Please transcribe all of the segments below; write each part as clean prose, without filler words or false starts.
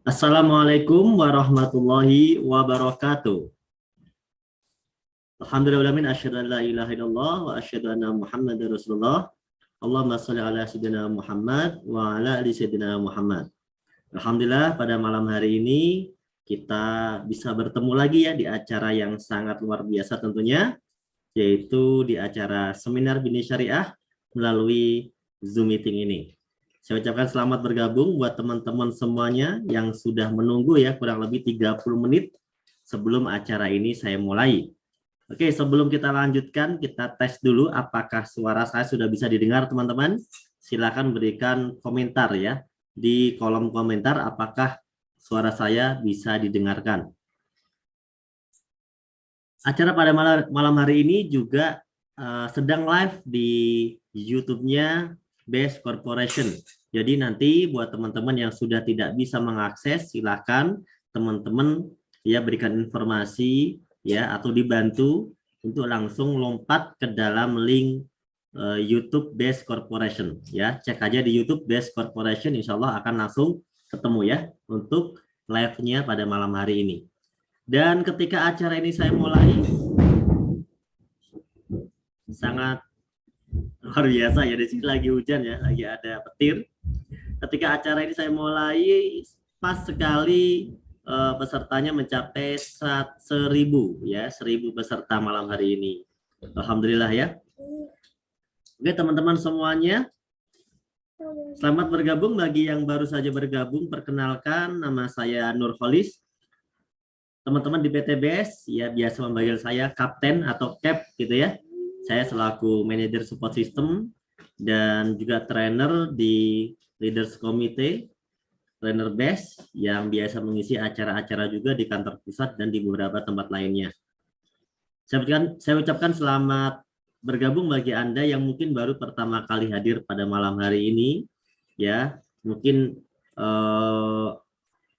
Assalamualaikum warahmatullahi wabarakatuh. Alhamdulillahirrahmanirrahim. Asyhadu an la ilaha illallah wa asyhadu anna Muhammadar Rasulullah. Allahumma sholli ala sayyidina Muhammad wa ala ali sayyidina Muhammad. Alhamdulillah pada malam hari ini kita bisa bertemu lagi ya di acara yang sangat luar biasa tentunya, yaitu di acara Seminar Bini Syariah melalui Zoom meeting ini. Saya ucapkan selamat bergabung buat teman-teman semuanya yang sudah menunggu ya kurang lebih 30 menit sebelum acara ini saya mulai. Oke, sebelum kita lanjutkan, kita tes dulu apakah suara saya sudah bisa didengar teman-teman. Silakan berikan komentar ya di kolom komentar apakah suara saya bisa didengarkan. Acara pada malam hari ini juga sedang live di YouTube-nya Best Corporation. Jadi nanti buat teman-teman yang sudah tidak bisa mengakses, silakan teman-teman ya berikan informasi ya atau dibantu untuk langsung lompat ke dalam link YouTube Best Corporation ya. Cek aja di YouTube Best Corporation, insya Allah akan langsung ketemu ya untuk live-nya pada malam hari ini. Dan ketika acara ini saya mulai, sangat luar biasa ya, di sini lagi hujan ya, lagi ada petir. Ketika acara ini saya mulai, pas sekali pesertanya mencapai 1.000 ya, 1.000 peserta malam hari ini. Alhamdulillah ya. Oke teman-teman semuanya, selamat bergabung. Bagi yang baru saja bergabung, perkenalkan nama saya Nur Kholis. Teman-teman di PTBS ya biasa memanggil saya Kapten atau Cap gitu ya. Saya selaku manajer support system dan juga trainer di Leaders Committee, trainer best yang biasa mengisi acara-acara juga di kantor pusat dan di beberapa tempat lainnya. Saya ucapkan selamat bergabung bagi Anda yang mungkin baru pertama kali hadir pada malam hari ini. Ya, mungkin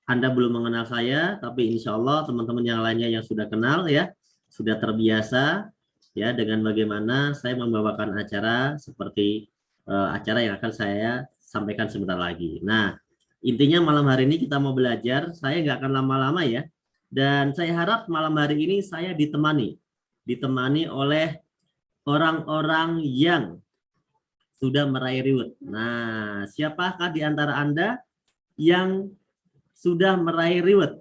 Anda belum mengenal saya, tapi insya Allah teman-teman yang lainnya yang sudah kenal ya, sudah terbiasa ya dengan bagaimana saya membawakan acara seperti acara yang akan saya sampaikan sebentar lagi. Nah, intinya malam hari ini kita mau belajar, saya nggak akan lama-lama ya, dan saya harap malam hari ini saya ditemani oleh orang-orang yang sudah meraih reward. Nah, siapakah di antara Anda yang sudah meraih reward?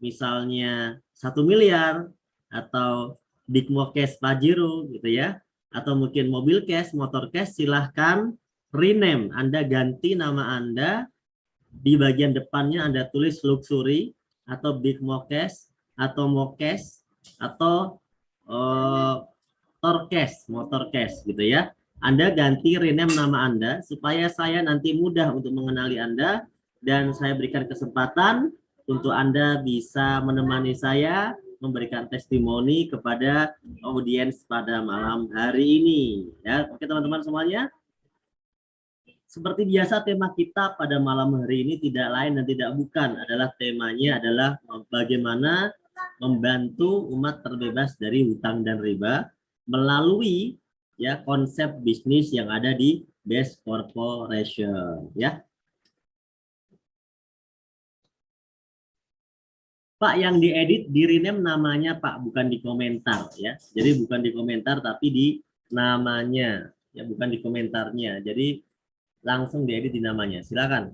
Misalnya 1 miliar atau Bigmo Cash Pajero gitu ya, atau mungkin mobil cash, motor cash, silahkan rename. Anda ganti nama Anda, di bagian depannya Anda tulis luxury atau Bigmo Cash atau Mocash atau Torcash, motor cash gitu ya. Anda ganti rename nama Anda supaya saya nanti mudah untuk mengenali Anda dan saya berikan kesempatan untuk Anda bisa menemani saya memberikan testimoni kepada audiens pada malam hari ini ya. Oke teman-teman semuanya, seperti biasa tema kita pada malam hari ini tidak lain dan tidak bukan adalah temanya adalah bagaimana membantu umat terbebas dari hutang dan riba melalui ya konsep bisnis yang ada di Best Corporation ya. Pak, yang diedit di rename namanya Pak, bukan di komentar ya. Jadi bukan di komentar tapi di namanya ya, bukan di komentarnya. Jadi langsung diedit di namanya. Silakan.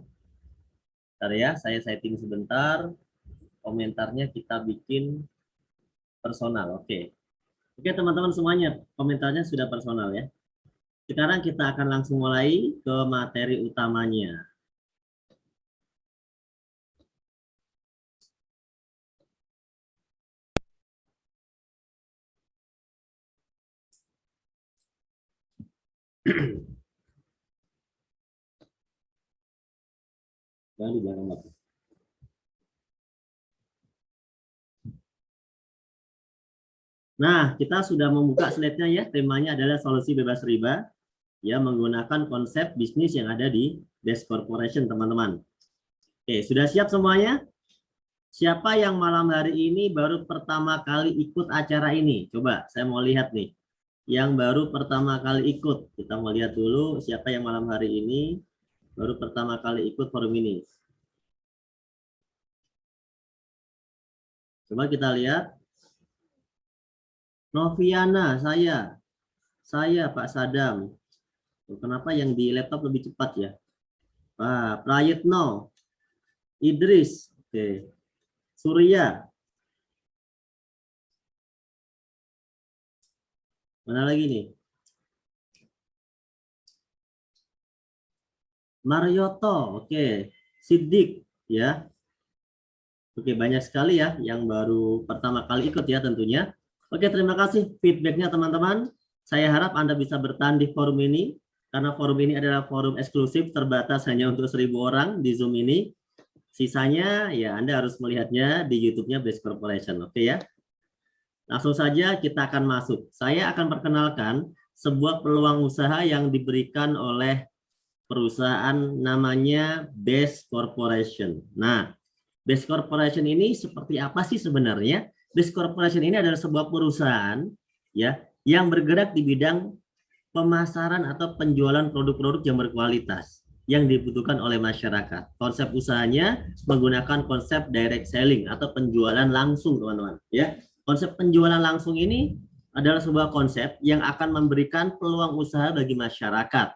Bentar ya, saya setting sebentar. Komentarnya kita bikin personal. Oke. Oke teman-teman semuanya, komentarnya sudah personal ya. Sekarang kita akan langsung mulai ke materi utamanya. Jangan di belakang Bapak. Nah, kita sudah membuka slide-nya ya. Temanya adalah solusi bebas riba ya menggunakan konsep bisnis yang ada di Best Corporation, teman-teman. Oke, sudah siap semuanya? Siapa yang malam hari ini baru pertama kali ikut acara ini? Coba, saya mau lihat nih. Yang baru pertama kali ikut. Kita mau lihat dulu siapa yang malam hari ini baru pertama kali ikut forum ini. Coba kita lihat. Noviana, saya Pak Sadam. Kenapa yang di laptop lebih cepat ya? Pak Prayitno, Idris, oke. Surya. Mana lagi nih? Marioto, oke. Sidik, ya. Oke, banyak sekali ya yang baru pertama kali ikut ya tentunya. Oke, terima kasih feedbacknya teman-teman. Saya harap Anda bisa bertahan di forum ini, karena forum ini adalah forum eksklusif terbatas hanya untuk 1.000 orang di Zoom ini. Sisanya ya Anda harus melihatnya di YouTube-nya Base Corporation, oke ya. Langsung saja kita akan masuk. Saya akan perkenalkan sebuah peluang usaha yang diberikan oleh perusahaan namanya Base Corporation. Nah, Base Corporation ini seperti apa sih sebenarnya? Base Corporation ini adalah sebuah perusahaan ya yang bergerak di bidang pemasaran atau penjualan produk-produk yang berkualitas yang dibutuhkan oleh masyarakat. Konsep usahanya menggunakan konsep direct selling atau penjualan langsung, teman-teman. Ya, konsep penjualan langsung ini adalah sebuah konsep yang akan memberikan peluang usaha bagi masyarakat,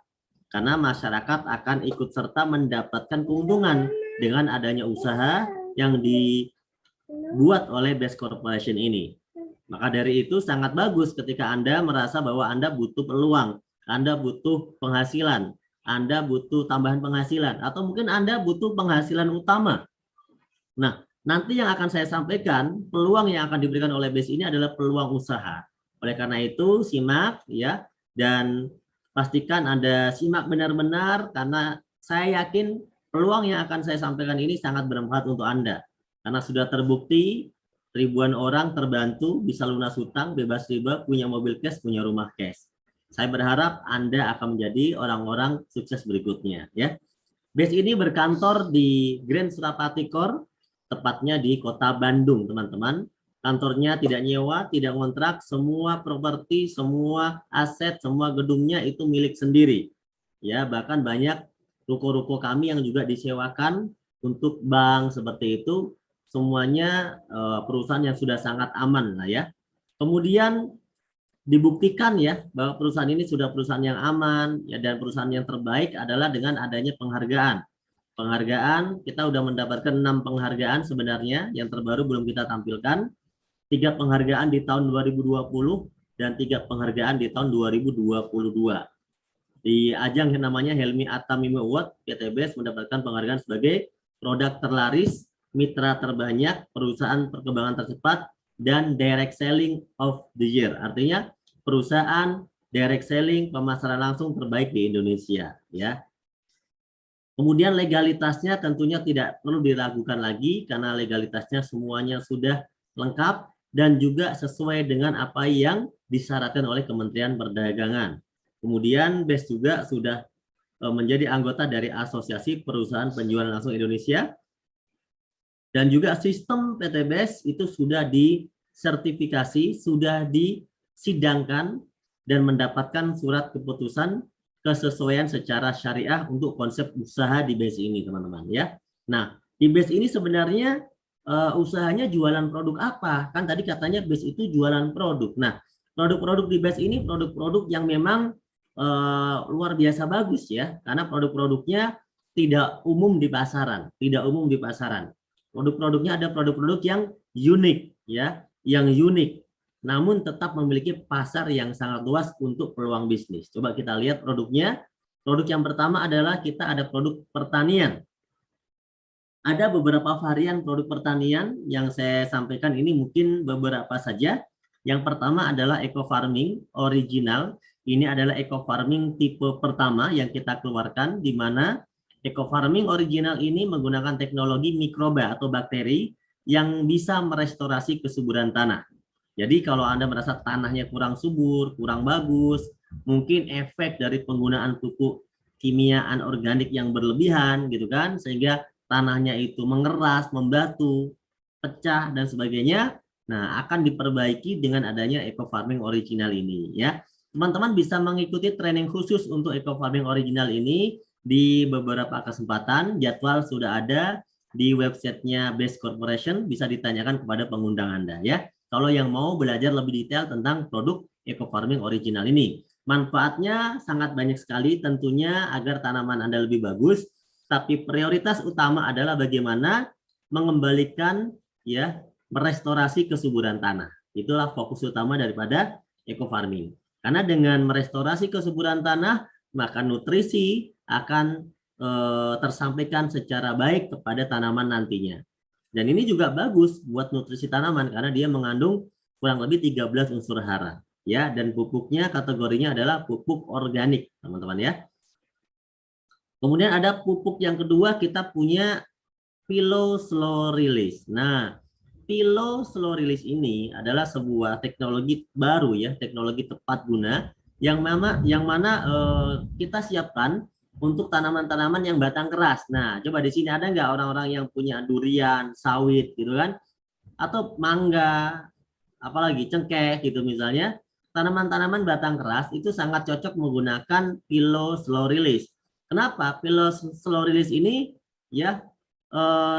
karena masyarakat akan ikut serta mendapatkan keuntungan dengan adanya usaha yang dibuat oleh Base Corporation ini. Maka dari itu sangat bagus ketika Anda merasa bahwa Anda butuh peluang, Anda butuh penghasilan, Anda butuh tambahan penghasilan, atau mungkin Anda butuh penghasilan utama. Nah, nanti yang akan saya sampaikan, peluang yang akan diberikan oleh BASE ini adalah peluang usaha. Oleh karena itu, simak ya, dan pastikan Anda simak benar-benar, karena saya yakin peluang yang akan saya sampaikan ini sangat bermanfaat untuk Anda. Karena sudah terbukti ribuan orang terbantu, bisa lunas hutang, bebas riba, punya mobil cash, punya rumah cash. Saya berharap Anda akan menjadi orang-orang sukses berikutnya ya. BASE ini berkantor di Grand Surapati Core, tepatnya di Kota Bandung, teman-teman. Kantornya tidak nyewa, tidak ngontrak, semua properti, semua aset, semua gedungnya itu milik sendiri. Ya, bahkan banyak ruko-ruko kami yang juga disewakan untuk bank seperti itu. Semuanya perusahaan yang sudah sangat aman lah ya. Kemudian dibuktikan ya bahwa perusahaan ini sudah perusahaan yang aman ya, dan perusahaan yang terbaik adalah dengan adanya penghargaan. Kita udah mendapatkan 6 penghargaan sebenarnya, yang terbaru belum kita tampilkan. 3 penghargaan di tahun 2020 dan 3 penghargaan di tahun 2022. Di ajang yang namanya Helmi Atamimi Award, PT BASE mendapatkan penghargaan sebagai produk terlaris, mitra terbanyak, perusahaan perkembangan tercepat, dan direct selling of the year. Artinya perusahaan direct selling pemasaran langsung terbaik di Indonesia ya. Kemudian legalitasnya tentunya tidak perlu diragukan lagi, karena legalitasnya semuanya sudah lengkap dan juga sesuai dengan apa yang disyaratkan oleh Kementerian Perdagangan. Kemudian BASE juga sudah menjadi anggota dari Asosiasi Perusahaan Penjualan Langsung Indonesia, dan juga sistem PT BASE itu sudah disertifikasi, sudah disidangkan dan mendapatkan surat keputusan kesesuaian secara syariah untuk konsep usaha di BASE ini, teman-teman ya. Nah, di BASE ini sebenarnya usahanya jualan produk apa? Kan tadi katanya BASE itu jualan produk. Nah, produk-produk di BASE ini produk-produk yang memang luar biasa bagus ya, karena produk-produknya tidak umum di pasaran, Produk-produknya ada produk-produk yang unik ya, namun tetap memiliki pasar yang sangat luas untuk peluang bisnis. Coba kita lihat produknya. Produk yang pertama adalah kita ada produk pertanian. Ada beberapa varian produk pertanian yang saya sampaikan ini, mungkin beberapa saja. Yang pertama adalah eco farming original. Ini adalah eco farming tipe pertama yang kita keluarkan, di mana eco farming original ini menggunakan teknologi mikroba atau bakteri yang bisa merestorasi kesuburan tanah. Jadi kalau Anda merasa tanahnya kurang subur, kurang bagus, mungkin efek dari penggunaan pupuk kimia anorganik yang berlebihan gitu kan, sehingga tanahnya itu mengeras, membatu, pecah dan sebagainya. Nah, akan diperbaiki dengan adanya eco farming original ini ya. Teman-teman bisa mengikuti training khusus untuk eco farming original ini di beberapa kesempatan. Jadwal sudah ada di websitenya Best Corporation, bisa ditanyakan kepada pengundang Anda ya. Kalau yang mau belajar lebih detail tentang produk eco farming original ini. Manfaatnya sangat banyak sekali tentunya agar tanaman Anda lebih bagus, tapi prioritas utama adalah bagaimana mengembalikan ya, merestorasi kesuburan tanah. Itulah fokus utama daripada eco farming. Karena dengan merestorasi kesuburan tanah, maka nutrisi akan tersampaikan secara baik kepada tanaman nantinya. Dan ini juga bagus buat nutrisi tanaman karena dia mengandung kurang lebih 13 unsur hara. Ya, dan pupuknya kategorinya adalah pupuk organik, teman-teman ya. Kemudian ada pupuk yang kedua, kita punya Pillow Slow Release. Nah, Pillow Slow Release ini adalah sebuah teknologi baru ya, teknologi tepat guna yang mana kita siapkan untuk tanaman-tanaman yang batang keras. Nah, coba di sini ada nggak orang-orang yang punya durian, sawit gitu kan? Atau mangga, apalagi cengkeh gitu misalnya. Tanaman-tanaman batang keras itu sangat cocok menggunakan Pillow Slow Release. Kenapa? Pillow Slow Release ini ya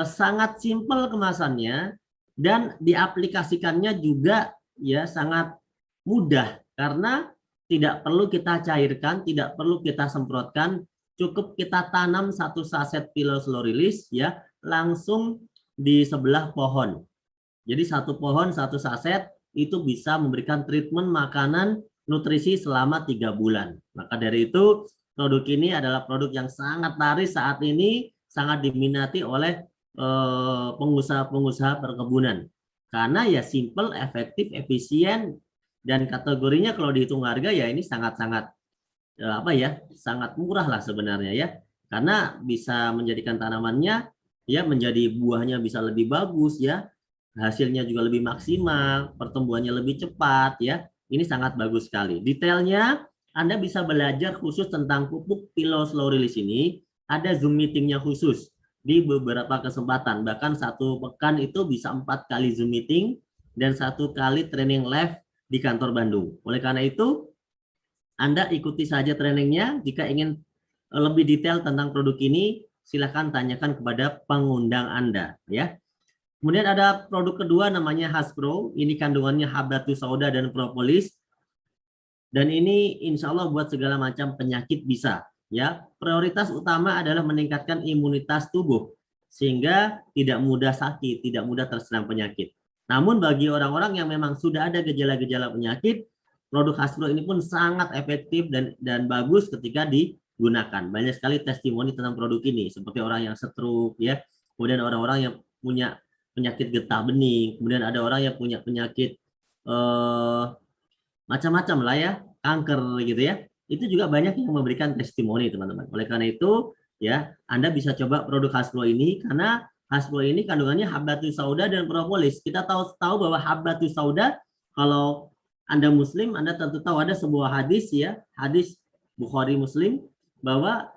sangat simpel kemasannya dan diaplikasikannya juga ya sangat mudah karena tidak perlu kita cairkan, tidak perlu kita semprotkan, cukup kita tanam satu saset Pillow Slow Release ya langsung di sebelah pohon. Jadi satu pohon satu saset itu bisa memberikan treatment makanan nutrisi selama 3 bulan. Maka dari itu produk ini adalah produk yang sangat laris saat ini, sangat diminati oleh pengusaha-pengusaha perkebunan. Karena ya simple, efektif, efisien, dan kategorinya kalau dihitung harga ya ini sangat-sangat sangat murah lah sebenarnya ya. Karena bisa menjadikan tanamannya ya menjadi buahnya bisa lebih bagus ya, hasilnya juga lebih maksimal, pertumbuhannya lebih cepat ya. Ini sangat bagus sekali. Detailnya Anda bisa belajar khusus tentang pupuk Pillow Slow Release ini. Ada Zoom meetingnya khusus di beberapa kesempatan. Bahkan satu pekan itu bisa 4 kali Zoom meeting dan 1 kali training live di kantor Bandung. Oleh karena itu, Anda ikuti saja trainingnya. Jika ingin lebih detail tentang produk ini, silakan tanyakan kepada pengundang Anda ya. Kemudian ada produk kedua namanya Haspro. Ini kandungannya Habatus Sauda dan propolis. Dan ini insya Allah buat segala macam penyakit bisa. Ya, prioritas utama adalah meningkatkan imunitas tubuh sehingga tidak mudah sakit, tidak mudah terserang penyakit. Namun bagi orang-orang yang memang sudah ada gejala-gejala penyakit, produk Haspro ini pun sangat efektif dan bagus ketika digunakan. Banyak sekali testimoni tentang produk ini, seperti orang yang stroke, ya, kemudian orang-orang yang punya penyakit getah bening, kemudian ada orang yang punya penyakit macam-macam lah ya, kanker gitu ya. Itu juga banyak yang memberikan testimoni teman-teman. Oleh karena itu ya, Anda bisa coba produk Haspro ini karena Haspro ini kandungannya Habatus Sauda dan propolis. Kita tahu bahwa Habatus Sauda, kalau Anda Muslim, Anda tentu tahu ada sebuah hadis ya, hadis Bukhari Muslim, bahwa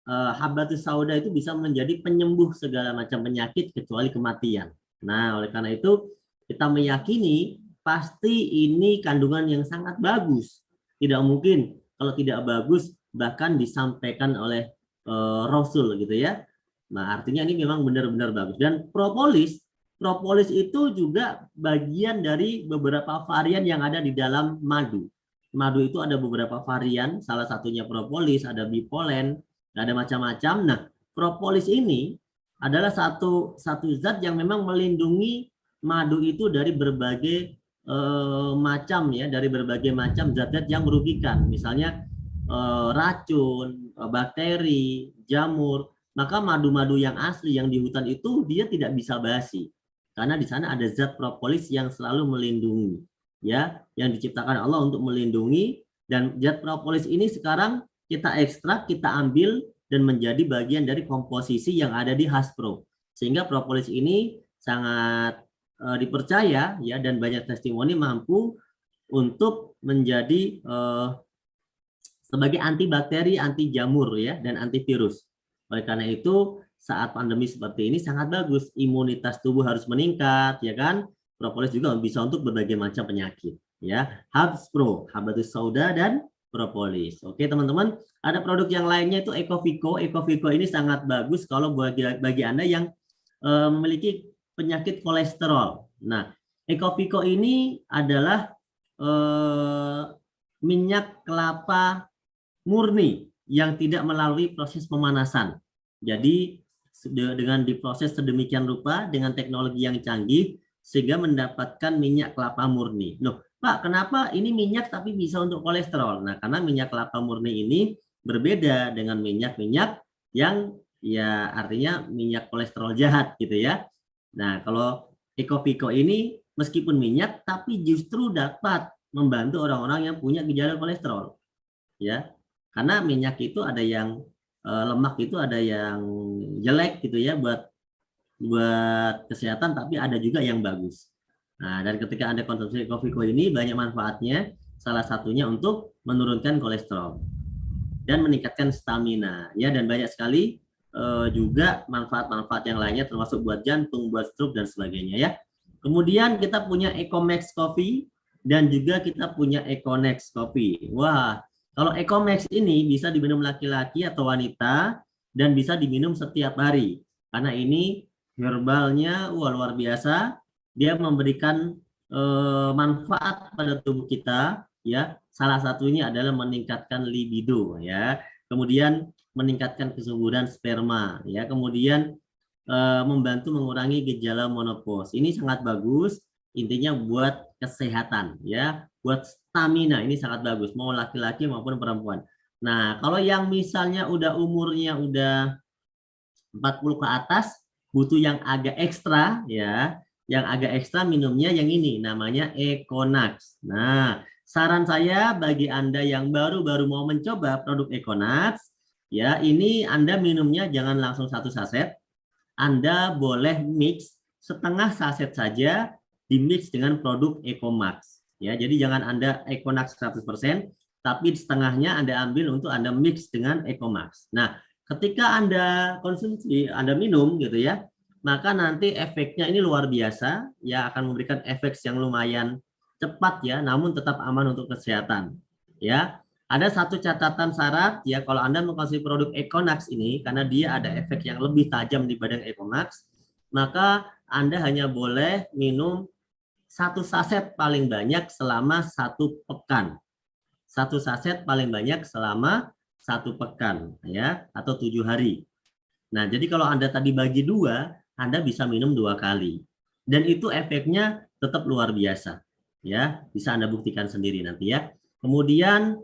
Habatus Sauda itu bisa menjadi penyembuh segala macam penyakit kecuali kematian. Nah, oleh karena itu kita meyakini pasti ini kandungan yang sangat bagus. Tidak mungkin kalau tidak bagus bahkan disampaikan oleh Rasul gitu ya. Nah, artinya ini memang benar-benar bagus. Dan propolis itu juga bagian dari beberapa varian yang ada di dalam madu. Madu itu ada beberapa varian, salah satunya propolis, ada bipolen, ada macam-macam. Nah, propolis ini adalah satu zat yang memang melindungi madu itu dari berbagai macam ya, dari berbagai macam zat-zat yang merugikan, misalnya racun, bakteri, jamur. Maka madu-madu yang asli yang di hutan itu dia tidak bisa basi, karena di sana ada zat propolis yang selalu melindungi, ya, yang diciptakan Allah untuk melindungi. Dan zat propolis ini sekarang kita ekstrak, kita ambil dan menjadi bagian dari komposisi yang ada di Haspro, sehingga propolis ini sangat dipercaya ya, dan banyak testimoni mampu untuk menjadi sebagai antibakteri, anti jamur ya, dan antivirus. Oleh karena itu saat pandemi seperti ini sangat bagus, imunitas tubuh harus meningkat ya kan. Propolis juga bisa untuk berbagai macam penyakit ya. Haspro, Habatus Sauda dan propolis. Oke teman-teman, ada produk yang lainnya itu Ecovico. Ecovico ini sangat bagus kalau bagi Anda yang memiliki penyakit kolesterol. Nah, Ecoviko ini adalah minyak kelapa murni yang tidak melalui proses pemanasan. Jadi dengan diproses sedemikian rupa dengan teknologi yang canggih sehingga mendapatkan minyak kelapa murni. Loh, Pak, kenapa ini minyak tapi bisa untuk kolesterol? Nah, karena minyak kelapa murni ini berbeda dengan minyak-minyak yang ya artinya minyak kolesterol jahat gitu ya. Nah, kalau Ecoviko ini meskipun minyak tapi justru dapat membantu orang-orang yang punya gejala kolesterol. Ya, karena minyak itu ada yang lemak itu ada yang jelek gitu ya buat kesehatan, tapi ada juga yang bagus. Nah, dan ketika Anda konsumsi Ecoviko ini banyak manfaatnya, salah satunya untuk menurunkan kolesterol dan meningkatkan stamina ya, dan banyak sekali juga manfaat-manfaat yang lainnya termasuk buat jantung, buat stroke dan sebagainya ya. Kemudian kita punya Ecomax Coffee dan juga kita punya Econex Coffee. Wah, kalau Ecomax ini bisa diminum laki-laki atau wanita dan bisa diminum setiap hari. Karena ini herbalnya luar biasa. Dia memberikan manfaat pada tubuh kita ya. Salah satunya adalah meningkatkan libido ya. Kemudian meningkatkan kesuburan sperma ya. Kemudian membantu mengurangi gejala menopause. Ini sangat bagus, intinya buat kesehatan ya, buat stamina ini sangat bagus, mau laki-laki maupun perempuan. Nah, kalau yang misalnya udah umurnya udah 40 ke atas, butuh yang agak ekstra ya, yang agak ekstra minumnya yang ini, namanya Econax. Nah, saran saya bagi Anda yang baru-baru mau mencoba produk Econax, ya ini Anda minumnya jangan langsung satu saset, anda boleh mix setengah saset saja dimix dengan produk Ecomax. Ya, jadi jangan Anda Ecomax 100%, tapi setengahnya Anda ambil untuk Anda mix dengan Ecomax. Nah, ketika Anda konsumsi, Anda minum gitu ya, maka nanti efeknya ini luar biasa, ya akan memberikan efek yang lumayan cepat ya, namun tetap aman untuk kesehatan. Ya, ada satu catatan syarat ya, kalau Anda mengkonsumsi produk Econax ini karena dia ada efek yang lebih tajam dibanding Ecomax, maka Anda hanya boleh minum satu saset paling banyak selama 1 pekan. Satu saset paling banyak selama 1 pekan ya, atau 7 hari. Nah, jadi kalau Anda tadi bagi 2, Anda bisa minum 2 kali. Dan itu efeknya tetap luar biasa. Ya, bisa Anda buktikan sendiri nanti ya. Kemudian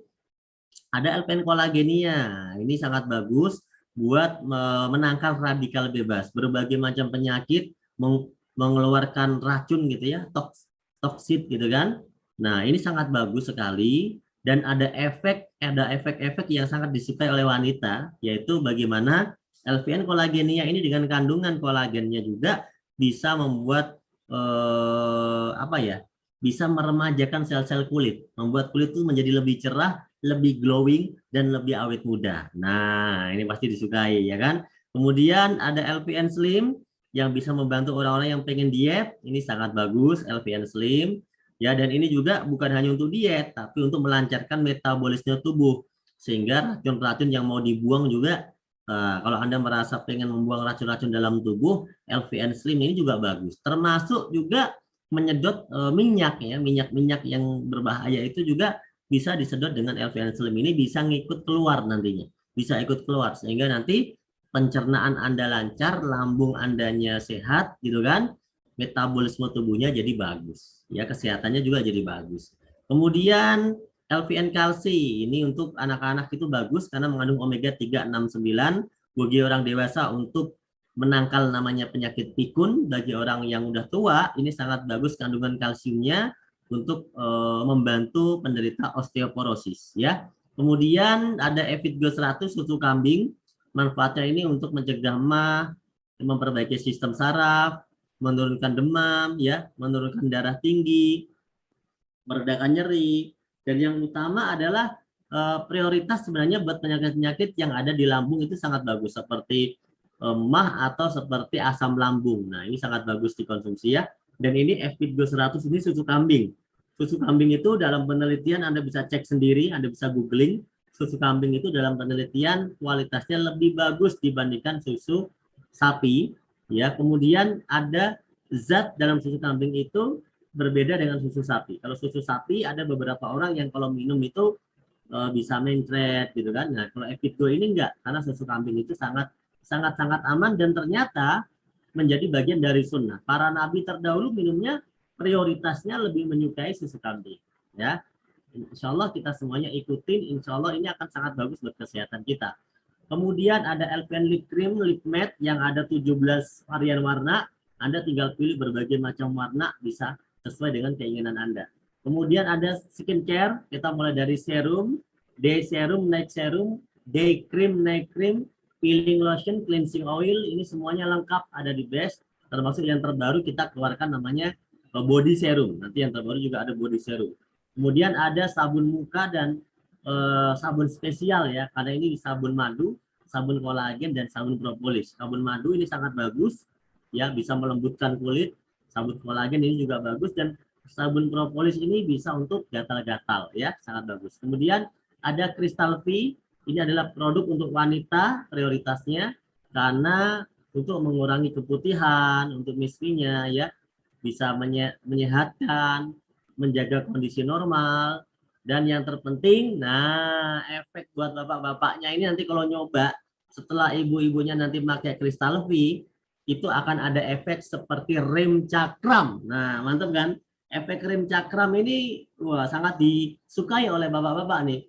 ada LPN kolagenia, ini sangat bagus buat menangkal radikal bebas. Berbagai macam penyakit mengeluarkan racun gitu ya, toksit gitu kan. Nah, ini sangat bagus sekali dan ada efek-efek yang sangat disukai oleh wanita, yaitu bagaimana LPN kolagenia ini dengan kandungan kolagennya juga bisa membuat apa ya? Bisa meremajakan sel-sel kulit, membuat kulit itu menjadi lebih cerah, lebih glowing dan lebih awet muda. Nah, ini pasti disukai ya kan. Kemudian ada LPN Slim yang bisa membantu orang-orang yang pengen diet. Ini sangat bagus LPN Slim. Ya, dan ini juga bukan hanya untuk diet, tapi untuk melancarkan metabolisme tubuh. Sehingga racun-racun yang mau dibuang juga, kalau Anda merasa pengen membuang racun-racun dalam tubuh, LPN Slim ini juga bagus. Termasuk juga menyedot minyak ya, minyak-minyak yang berbahaya itu juga bisa disedot dengan LPN Slim ini, bisa ngikut keluar nantinya, bisa ikut keluar sehingga nanti pencernaan Anda lancar, lambung Andanya sehat gitu kan, metabolisme tubuhnya jadi bagus ya, kesehatannya juga jadi bagus. Kemudian LPN kalsi ini untuk anak-anak itu bagus karena mengandung omega 3, 6, 9, bagi orang dewasa untuk menangkal namanya penyakit pikun. Bagi orang yang udah tua ini sangat bagus kandungan kalsiumnya untuk membantu penderita osteoporosis ya. Kemudian ada Evitgo 100 susu kambing, manfaatnya ini untuk mencegah mah, memperbaiki sistem saraf, menurunkan demam ya, menurunkan darah tinggi, meredakan nyeri, dan yang utama adalah prioritas sebenarnya buat penyakit-penyakit yang ada di lambung itu sangat bagus, seperti mah atau seperti asam lambung. Nah, ini sangat bagus dikonsumsi ya. Dan ini Evitgo 100 ini susu kambing. Susu kambing itu dalam penelitian Anda bisa cek sendiri, Anda bisa googling. Susu kambing itu dalam penelitian kualitasnya lebih bagus dibandingkan susu sapi Ya, kemudian ada zat dalam susu kambing itu berbeda dengan susu sapi. Kalau susu sapi ada beberapa orang yang kalau minum itu bisa mencret gitu kan. Nah, kalau Epitgo ini enggak, karena susu kambing itu sangat sangat sangat aman dan ternyata menjadi bagian dari sunnah. Para nabi terdahulu minumnya prioritasnya lebih menyukai susu kambing. Ya, insya Allah kita semuanya ikutin. Insya Allah ini akan sangat bagus buat kesehatan kita. Kemudian ada Alpen Lip Cream, Lip Matte yang ada 17 varian warna. Anda tinggal pilih berbagai macam warna, bisa sesuai dengan keinginan Anda. Kemudian ada skincare, kita mulai dari serum, day serum, night serum, day cream, night cream, peeling lotion, cleansing oil, ini semuanya lengkap ada di Best. Termasuk yang terbaru kita keluarkan namanya body serum. Nanti yang terbaru juga ada body serum. Kemudian ada sabun muka dan sabun spesial ya, karena ini sabun madu, sabun kolagen dan sabun propolis. Sabun madu ini sangat bagus ya, bisa melembutkan kulit. Sabun kolagen ini juga bagus dan sabun propolis ini bisa untuk gatal-gatal ya, sangat bagus. Kemudian ada Crystal V, ini adalah produk untuk wanita prioritasnya karena untuk mengurangi keputihan, untuk misfinya ya, bisa menyehatkan, menjaga kondisi normal. Dan yang terpenting, nah efek buat bapak-bapaknya ini nanti kalau nyoba, setelah ibu-ibunya nanti pakai Crystal V, itu akan ada efek seperti rem cakram. Nah, mantap kan? Efek rem cakram ini wah, sangat disukai oleh bapak-bapak nih.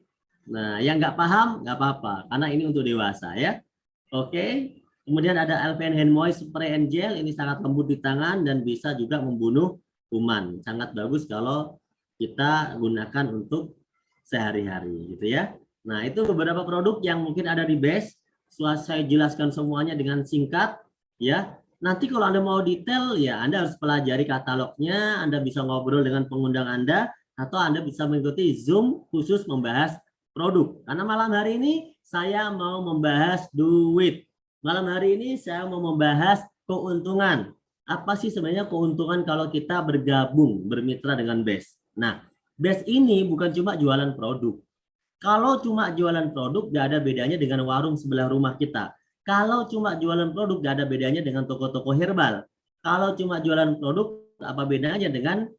Nah, yang nggak paham, nggak apa-apa, karena ini untuk dewasa ya. Oke, kemudian ada Alpen Hand Moist Spray and Gel, ini sangat lembut di tangan dan bisa juga membunuh kuman. Sangat bagus kalau kita gunakan untuk sehari-hari gitu ya. Nah, itu beberapa produk yang mungkin ada di Best. Saya jelaskan semuanya dengan singkat ya. Nanti kalau Anda mau detail ya Anda harus pelajari katalognya, Anda bisa ngobrol dengan pengundang Anda atau Anda bisa mengikuti Zoom khusus membahas produk. Karena malam hari ini saya mau membahas duit. Malam hari ini saya mau membahas keuntungan. Apa sih sebenarnya keuntungan kalau kita bergabung, bermitra dengan Best? Nah, Best ini bukan cuma jualan produk. Kalau cuma jualan produk, gak ada bedanya dengan warung sebelah rumah kita. Kalau cuma jualan produk, gak ada bedanya dengan toko-toko herbal. Kalau cuma jualan produk, apa bedanya dengan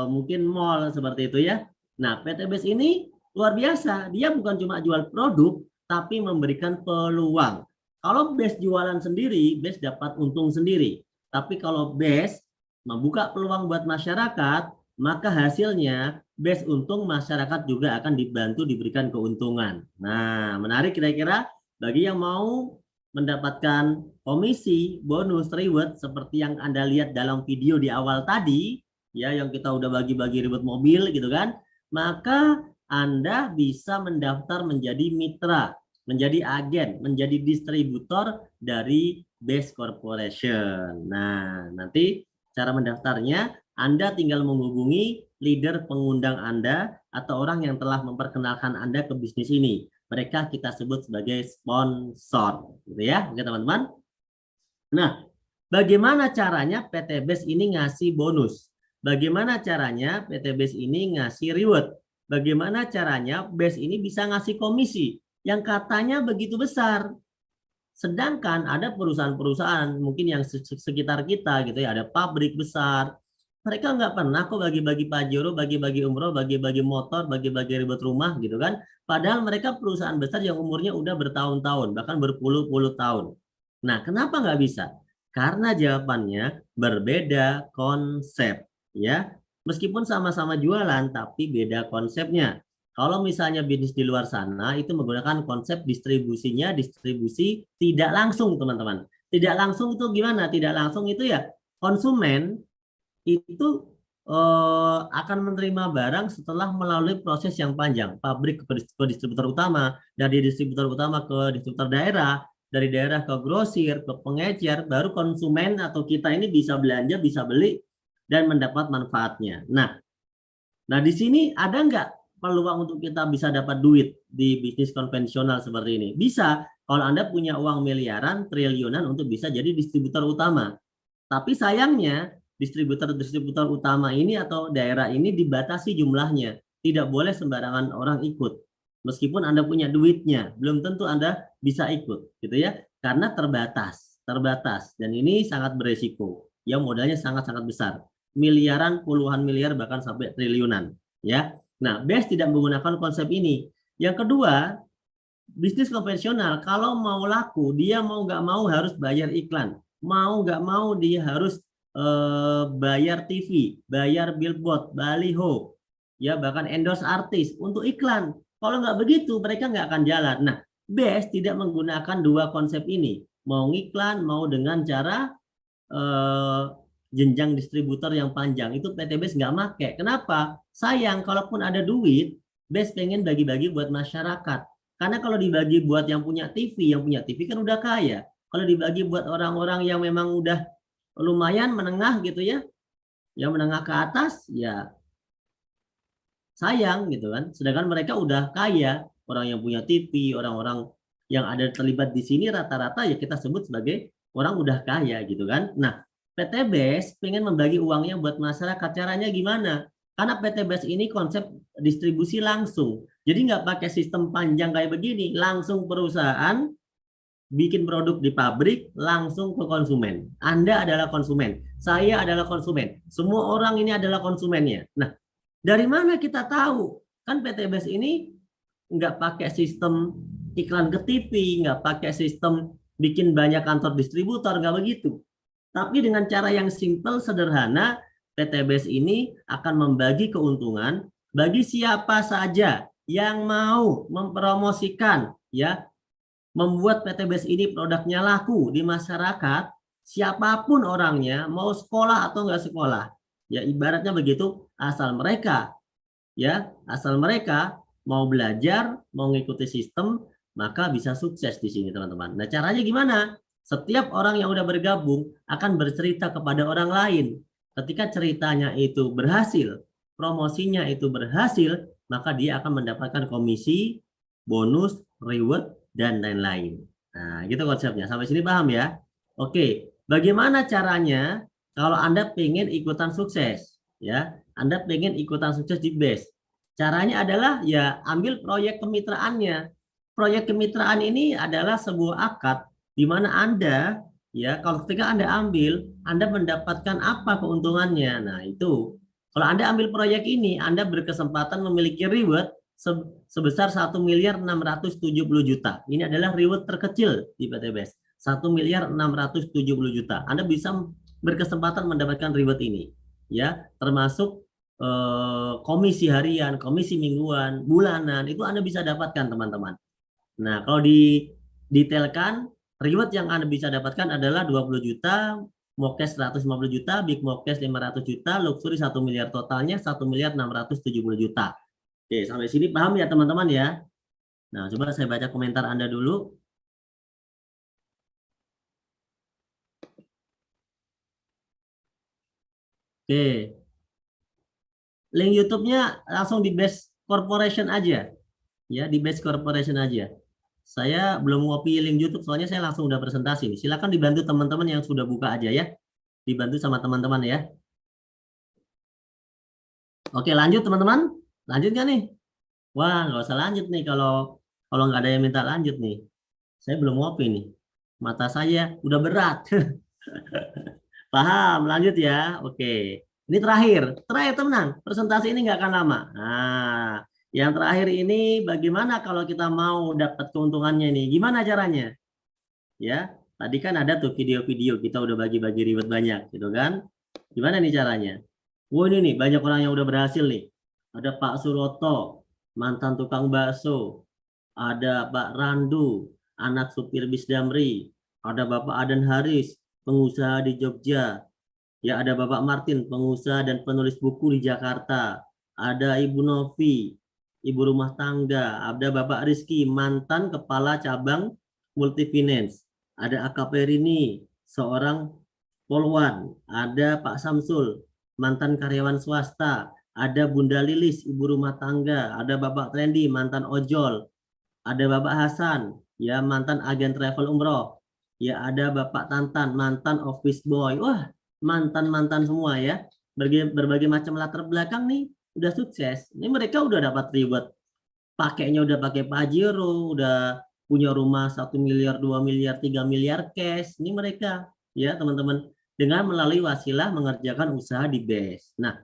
mungkin mall seperti itu ya. Nah, PT Best ini luar biasa. Dia bukan cuma jual produk, tapi memberikan peluang. Kalau Best jualan sendiri, Best dapat untung sendiri. Tapi kalau Best membuka peluang buat masyarakat, maka hasilnya Best untung, masyarakat juga akan dibantu diberikan keuntungan. Nah, menarik kira-kira bagi yang mau mendapatkan komisi, bonus, reward seperti yang Anda lihat dalam video di awal tadi, ya yang kita udah bagi-bagi reward mobil gitu kan, maka Anda bisa mendaftar menjadi mitra, menjadi agen, menjadi distributor dari Best Corporation. Nah, nanti cara mendaftarnya Anda tinggal menghubungi leader pengundang Anda atau orang yang telah memperkenalkan Anda ke bisnis ini. Mereka kita sebut sebagai sponsor, gitu ya, oke teman-teman. Nah, bagaimana caranya PT Best ini ngasih bonus? Bagaimana caranya PT Best ini ngasih reward? Bagaimana caranya Best ini bisa ngasih komisi yang katanya begitu besar? Sedangkan ada perusahaan-perusahaan mungkin yang sekitar kita gitu ya, ada pabrik besar, mereka nggak pernah kok bagi-bagi pajero, bagi-bagi umroh, bagi-bagi motor, bagi-bagi ribet rumah gitu kan. Padahal mereka perusahaan besar yang umurnya udah bertahun-tahun, bahkan berpuluh-puluh tahun. Nah, kenapa nggak bisa? Karena jawabannya berbeda konsep, ya. Meskipun sama-sama jualan, tapi beda konsepnya. Kalau misalnya bisnis di luar sana itu menggunakan konsep distribusinya, distribusi tidak langsung, teman-teman. Tidak langsung itu gimana? Tidak langsung itu ya konsumen itu akan menerima barang setelah melalui proses yang panjang. Pabrik ke distributor utama, dari distributor utama ke distributor daerah, dari daerah ke grosir, ke pengecer, baru konsumen atau kita ini bisa belanja, bisa beli, dan mendapat manfaatnya. Nah di sini ada nggak peluang untuk kita bisa dapat duit di bisnis konvensional seperti ini? Bisa, kalau Anda punya uang miliaran, triliunan untuk bisa jadi distributor utama. Tapi sayangnya, distributor-distributor utama ini atau daerah ini dibatasi jumlahnya. Tidak boleh sembarangan orang ikut. Meskipun Anda punya duitnya, belum tentu Anda bisa ikut, gitu ya, karena terbatas. terbatas, dan ini sangat beresiko. Ya, modalnya sangat-sangat besar. Miliaran, puluhan miliar, bahkan sampai triliunan. Ya. Nah, BES tidak menggunakan konsep ini. Yang kedua, bisnis konvensional kalau mau laku, dia mau nggak mau harus bayar iklan. Mau nggak mau dia harus bayar TV, bayar billboard, baliho, ya bahkan endorse artis untuk iklan. Kalau nggak begitu, mereka nggak akan jalan. Nah, BES tidak menggunakan dua konsep ini. Mau iklan, mau dengan cara jenjang distributor yang panjang. Itu PT BES nggak make. Kenapa? Sayang, kalaupun ada duit, BES pengen bagi-bagi buat masyarakat. Karena kalau dibagi buat yang punya TV kan udah kaya. Kalau dibagi buat orang-orang yang memang udah lumayan menengah gitu ya, yang menengah ke atas, ya sayang gitu kan. Sedangkan mereka udah kaya, orang yang punya TV, orang-orang yang ada terlibat di sini rata-rata ya kita sebut sebagai orang udah kaya gitu kan. Nah, PT BES pengen membagi uangnya buat masyarakat. Caranya gimana? Karena PT BES ini konsep distribusi langsung. Jadi nggak pakai sistem panjang kayak begini. Langsung perusahaan bikin produk di pabrik, langsung ke konsumen. Anda adalah konsumen. Saya adalah konsumen. Semua orang ini adalah konsumennya. Nah, dari mana kita tahu? Kan PT BES ini nggak pakai sistem iklan ke TV, nggak pakai sistem bikin banyak kantor distributor, nggak begitu. Tapi dengan cara yang simple, sederhana, PT BES ini akan membagi keuntungan bagi siapa saja yang mau mempromosikan, ya, membuat PT BES ini produknya laku di masyarakat, siapapun orangnya, mau sekolah atau nggak sekolah, ya ibaratnya begitu, asal mereka mau belajar, mau mengikuti sistem, maka bisa sukses di sini teman-teman. Nah, caranya gimana? Setiap orang yang udah bergabung akan bercerita kepada orang lain. Ketika ceritanya itu berhasil, promosinya itu berhasil, maka dia akan mendapatkan komisi, bonus, reward, dan lain-lain. Nah, gitu konsepnya. Sampai sini paham ya? Oke, bagaimana caranya kalau Anda pengen ikutan sukses? Ya, Anda pengen ikutan sukses di BES. Caranya adalah ya ambil proyek kemitraannya. Proyek kemitraan ini adalah sebuah akad di mana Anda, ya, kalau ketika Anda ambil, Anda mendapatkan apa keuntungannya. Nah, itu. Kalau Anda ambil proyek ini, Anda berkesempatan memiliki reward sebesar 1.670.000.000. Ini adalah reward terkecil di PT BES. 1.670.000.000. Anda bisa berkesempatan mendapatkan reward ini, ya, termasuk komisi harian, komisi mingguan, bulanan, itu Anda bisa dapatkan teman-teman. Nah, kalau didetailkan, reward yang Anda bisa dapatkan adalah 20 juta, Mokes 150 juta, Big Mokes 500 juta, Luxury 1 miliar, totalnya 1.670.000.000. Oke, sampai sini paham ya teman-teman ya? Nah, coba saya baca komentar Anda dulu. Oke. Link YouTube-nya langsung di BES Corporation aja. Ya, di BES Corporation aja. Saya belum ngopi link YouTube, soalnya saya langsung udah presentasi nih. Silakan dibantu teman-teman yang sudah buka aja ya. Dibantu sama teman-teman ya. Oke, lanjut teman-teman. Lanjut nggak nih? Wah, nggak usah lanjut nih kalau nggak ada yang minta lanjut nih. Saya belum ngopi nih. Mata saya udah berat. Paham, lanjut ya. Oke. Ini terakhir teman. Presentasi ini nggak akan lama. Nah, yang terakhir ini bagaimana kalau kita mau dapat keuntungannya nih? Gimana caranya? Ya, tadi kan ada tuh video-video kita udah bagi-bagi reward banyak, gitu kan? Gimana nih caranya? Wah, ini nih banyak orang yang udah berhasil nih. Ada Pak Suroto, mantan tukang bakso. Ada Pak Randu, anak supir bis Damri. Ada Bapak Aden Haris, pengusaha di Jogja. Ya, ada Bapak Martin, pengusaha dan penulis buku di Jakarta. Ada Ibu Novi, ibu rumah tangga. Ada Bapak Rizky, mantan kepala cabang Multifinance. Ada AKP Rini, seorang polwan. Ada Pak Samsul, mantan karyawan swasta. Ada Bunda Lilis, ibu rumah tangga. Ada Bapak Trendy, mantan ojol. Ada Bapak Hasan, ya mantan agen travel umroh. Ya ada Bapak Tantan, mantan office boy. Wah, mantan-mantan semua ya. Berbagai macam latar belakang nih udah sukses. Ini mereka udah dapat reward. Pakainya udah pakai Pajero, udah punya rumah 1 miliar, 2 miliar, 3 miliar cash. Ini mereka ya teman-teman, dengan melalui wasilah mengerjakan usaha di BES. Nah,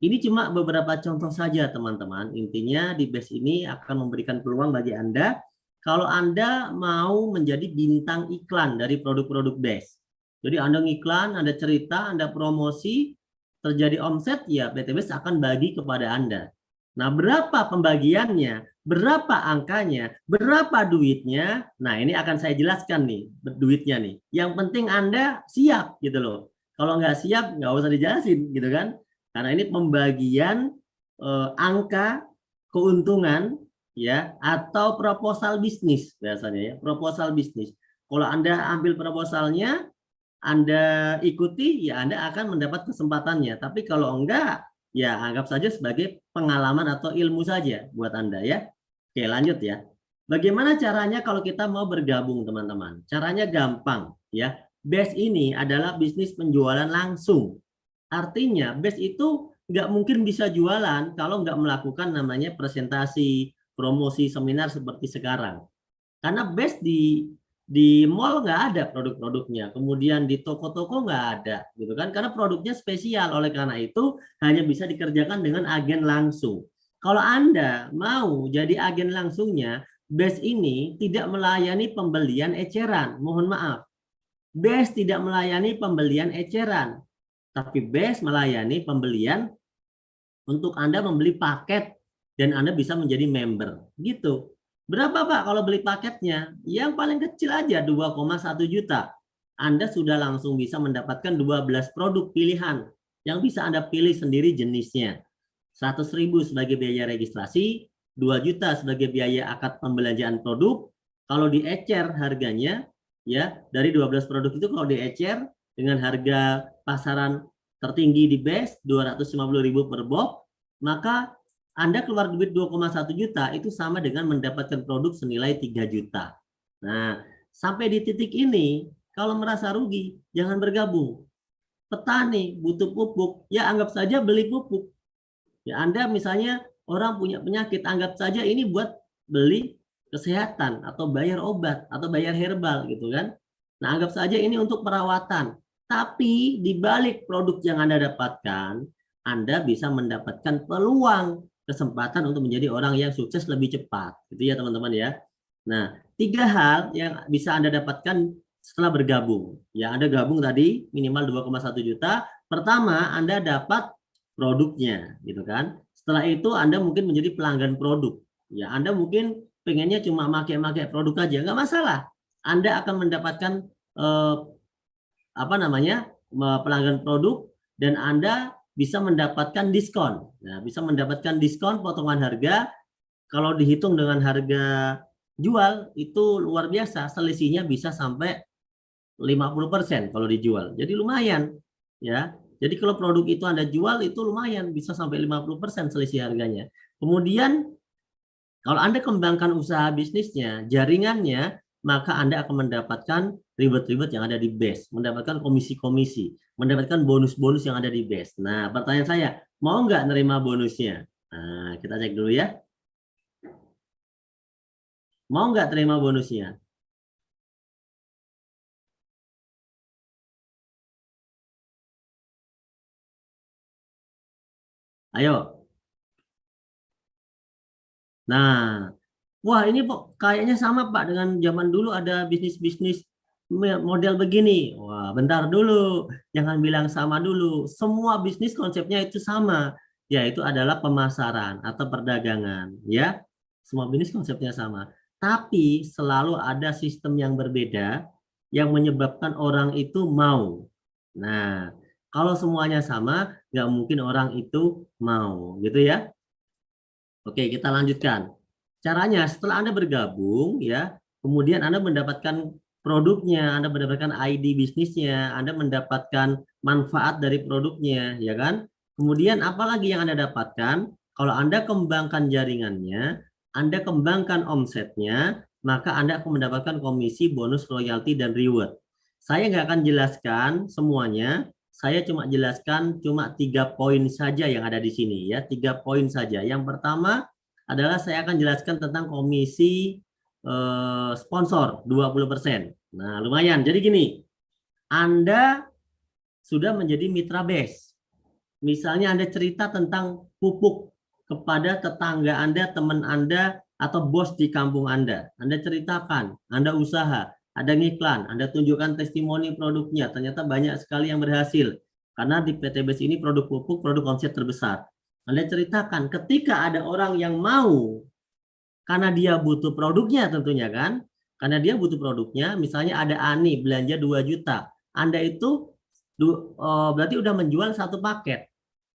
ini cuma beberapa contoh saja teman-teman. Intinya di BES ini akan memberikan peluang bagi Anda kalau Anda mau menjadi bintang iklan dari produk-produk BES. Jadi Anda ngiklan, Anda cerita, Anda promosi, terjadi omset, ya PT BES akan bagi kepada Anda. Nah, berapa pembagiannya, berapa angkanya, berapa duitnya? Nah, ini akan saya jelaskan nih, duitnya nih. Yang penting Anda siap gitu loh. Kalau nggak siap, nggak usah dijelasin gitu kan. Karena ini pembagian angka keuntungan ya atau proposal bisnis biasanya ya, proposal bisnis. Kalau Anda ambil proposalnya, Anda ikuti, ya Anda akan mendapat kesempatannya. Tapi kalau enggak, ya anggap saja sebagai pengalaman atau ilmu saja buat Anda ya. Oke, lanjut ya. Bagaimana caranya kalau kita mau bergabung, teman-teman? Caranya gampang ya. BES ini adalah bisnis penjualan langsung. Artinya BES itu nggak mungkin bisa jualan kalau nggak melakukan namanya presentasi, promosi, seminar seperti sekarang. Karena BES di mall nggak ada produk-produknya, kemudian di toko-toko nggak ada, gitu kan? Karena produknya spesial, oleh karena itu hanya bisa dikerjakan dengan agen langsung. Kalau Anda mau jadi agen langsungnya, BES ini tidak melayani pembelian eceran, mohon maaf. BES tidak melayani pembelian eceran, tapi BES melayani pembelian untuk Anda membeli paket dan Anda bisa menjadi member. Gitu. Berapa Pak kalau beli paketnya? Yang paling kecil aja 2,1 juta. Anda sudah langsung bisa mendapatkan 12 produk pilihan yang bisa Anda pilih sendiri jenisnya. 100.000 sebagai biaya registrasi, 2 juta sebagai biaya akad pembelanjaan produk. Kalau diecer harganya ya dari 12 produk itu kalau diecer dengan harga pasaran tertinggi di BES 250.000 per box, maka Anda keluar duit 2,1 juta itu sama dengan mendapatkan produk senilai 3 juta. Nah, sampai di titik ini kalau merasa rugi jangan bergabung. Petani butuh pupuk, ya anggap saja beli pupuk. Ya Anda misalnya orang punya penyakit, anggap saja ini buat beli kesehatan atau bayar obat atau bayar herbal gitu kan. Nah, anggap saja ini untuk perawatan. Tapi di balik produk yang Anda dapatkan, Anda bisa mendapatkan peluang kesempatan untuk menjadi orang yang sukses lebih cepat. Gitu ya teman-teman ya. Nah, 3 hal yang bisa Anda dapatkan setelah bergabung. Ya, Anda gabung tadi minimal 2,1 juta. Pertama, Anda dapat produknya, gitu kan. Setelah itu Anda mungkin menjadi pelanggan produk. Ya, Anda mungkin pengennya cuma pakai produk aja, nggak masalah. Anda akan mendapatkan pelanggan produk dan Anda bisa mendapatkan diskon. Nah, bisa mendapatkan diskon potongan harga. Kalau dihitung dengan harga jual itu luar biasa, selisihnya bisa sampai 50% kalau dijual. Jadi lumayan ya. Jadi kalau produk itu Anda jual itu lumayan bisa sampai 50% selisih harganya. Kemudian kalau Anda kembangkan usaha bisnisnya, jaringannya, maka Anda akan mendapatkan ribet-ribet yang ada di BES, mendapatkan komisi-komisi, mendapatkan bonus-bonus yang ada di BES. Nah, pertanyaan saya, mau nggak nerima bonusnya? Nah, kita cek dulu ya. Mau nggak terima bonusnya? Ayo. Nah, wah ini kayaknya sama Pak dengan zaman dulu ada bisnis-bisnis model begini. Wah, bentar dulu. Jangan bilang sama dulu. Semua bisnis konsepnya itu sama, yaitu adalah pemasaran atau perdagangan, ya. Semua bisnis konsepnya sama. Tapi selalu ada sistem yang berbeda yang menyebabkan orang itu mau. Nah, kalau semuanya sama, nggak mungkin orang itu mau, gitu ya. Oke, kita lanjutkan. Caranya setelah Anda bergabung ya, kemudian Anda mendapatkan produknya, Anda mendapatkan ID bisnisnya, Anda mendapatkan manfaat dari produknya, ya kan? Kemudian apalagi yang Anda dapatkan? Kalau Anda kembangkan jaringannya, Anda kembangkan omsetnya, maka Anda akan mendapatkan komisi, bonus, royalti, dan reward. Saya nggak akan jelaskan semuanya, saya cuma jelaskan cuma 3 poin saja yang ada di sini ya, 3 poin saja. Yang pertama adalah saya akan jelaskan tentang komisi sponsor 20%. Nah, lumayan. Jadi gini, Anda sudah menjadi mitra BES. Misalnya Anda cerita tentang pupuk kepada tetangga Anda, teman Anda, atau bos di kampung Anda. Anda ceritakan, Anda usaha, ada ngiklan, Anda tunjukkan testimoni produknya. Ternyata banyak sekali yang berhasil. Karena di PT BES ini produk pupuk, produk omset terbesar. Anda ceritakan, ketika ada orang yang mau, karena dia butuh produknya tentunya kan, karena dia butuh produknya, misalnya ada Ani belanja 2 juta. Anda itu berarti udah menjual satu paket.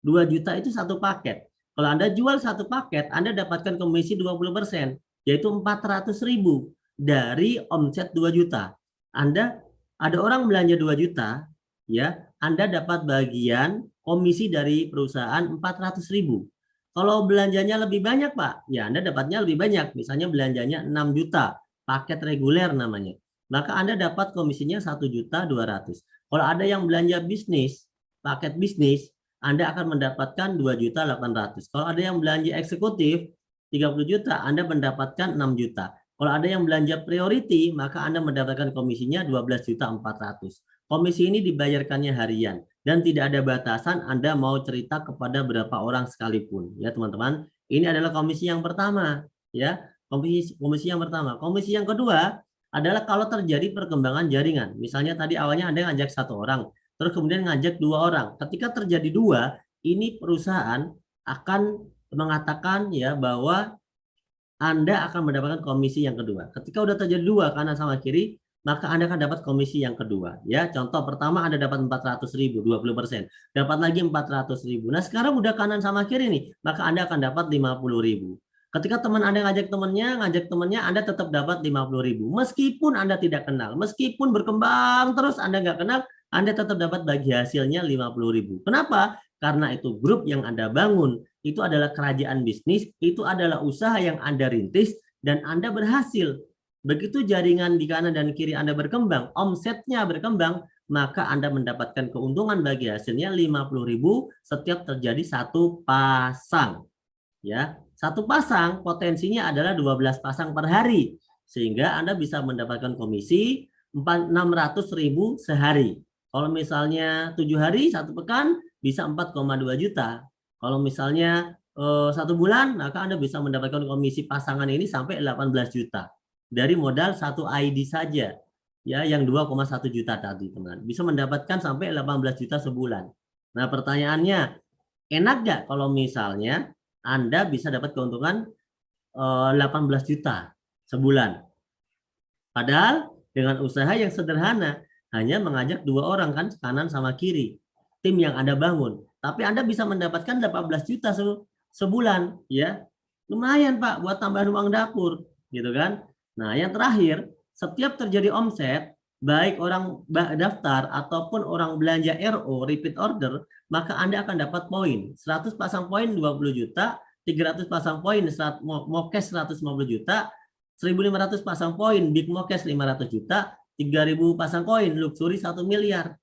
2 juta itu satu paket. Kalau Anda jual satu paket, Anda dapatkan komisi 20%, yaitu 400.000 dari omset 2 juta. Anda ada orang belanja 2 juta, ya, Anda dapat bagian komisi dari perusahaan 400.000. Kalau belanjanya lebih banyak, Pak, ya Anda dapatnya lebih banyak. Misalnya belanjanya 6 juta, paket reguler namanya. Maka Anda dapat komisinya 1.200.000. Kalau ada yang belanja bisnis, paket bisnis, Anda akan mendapatkan 2.800.000. Kalau ada yang belanja eksekutif, 30 juta, Anda mendapatkan 6 juta. Kalau ada yang belanja priority, maka Anda mendapatkan komisinya 12.400.000. Komisi ini dibayarkannya harian. Dan tidak ada batasan Anda mau cerita kepada berapa orang sekalipun, ya teman-teman. Ini adalah komisi yang pertama, ya. Komisi yang pertama. Komisi yang kedua adalah kalau terjadi perkembangan jaringan. Misalnya tadi awalnya Anda ngajak 1 orang, terus kemudian ngajak 2 orang. Ketika terjadi 2, ini perusahaan akan mengatakan ya bahwa Anda akan mendapatkan komisi yang kedua. Ketika udah terjadi 2 kanan sama kiri, maka Anda akan dapat komisi yang kedua. Ya, contoh pertama Anda dapat 400.000, 20%. Dapat lagi 400.000. Nah, sekarang udah kanan sama kiri nih, maka Anda akan dapat 50.000. Ketika teman Anda ngajak temannya, Anda tetap dapat 50.000. Meskipun Anda tidak kenal, meskipun berkembang terus Anda nggak kenal, Anda tetap dapat bagi hasilnya 50.000. Kenapa? Karena itu grup yang Anda bangun, itu adalah kerajaan bisnis, itu adalah usaha yang Anda rintis, dan Anda berhasil. Begitu jaringan di kanan dan kiri Anda berkembang, omsetnya berkembang, maka Anda mendapatkan keuntungan bagi hasilnya 50.000 setiap terjadi 1 pasang. Ya, 1 pasang potensinya adalah 12 pasang per hari, sehingga Anda bisa mendapatkan komisi 600.000 sehari. Kalau misalnya 7 hari, 1 pekan, bisa 4,2 juta. Kalau misalnya 1 bulan, maka Anda bisa mendapatkan komisi pasangan ini sampai 18 juta. Dari modal 1 ID saja, ya, yang 2,1 juta tadi, teman. Bisa mendapatkan sampai 18 juta sebulan. Nah, pertanyaannya, enak nggak kalau misalnya Anda bisa dapat keuntungan 18 juta sebulan? Padahal dengan usaha yang sederhana, hanya mengajak 2 orang kan, kanan sama kiri, tim yang Anda bangun. Tapi Anda bisa mendapatkan 18 juta sebulan, ya. Lumayan, Pak, buat tambahan uang dapur, gitu kan. Nah, yang terakhir, setiap terjadi omset, baik orang daftar ataupun orang belanja RO, repeat order, maka Anda akan dapat poin. 100 pasang poin 20 juta, 300 pasang poin Mokes 150 juta, 1.500 pasang poin Big Mokes 500 juta, 3.000 pasang koin Luxury 1 miliar.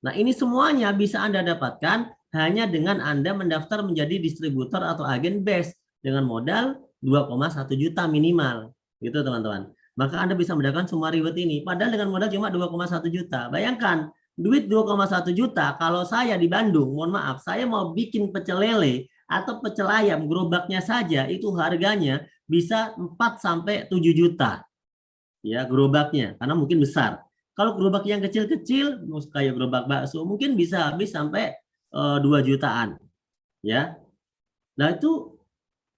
Nah, ini semuanya bisa Anda dapatkan hanya dengan Anda mendaftar menjadi distributor atau agen BES dengan modal 2,1 juta minimal. Gitu teman-teman. Maka Anda bisa mendapatkan semua reward ini. Padahal dengan modal cuma 2,1 juta. Bayangkan, duit 2,1 juta kalau saya di Bandung, mohon maaf, saya mau bikin pecel lele atau pecel ayam, gerobaknya saja itu harganya bisa 4 sampai 7 juta. Ya, gerobaknya, karena mungkin besar. Kalau gerobak yang kecil-kecil, kayak gerobak bakso, mungkin bisa habis sampai 2 jutaan. Ya. Nah, itu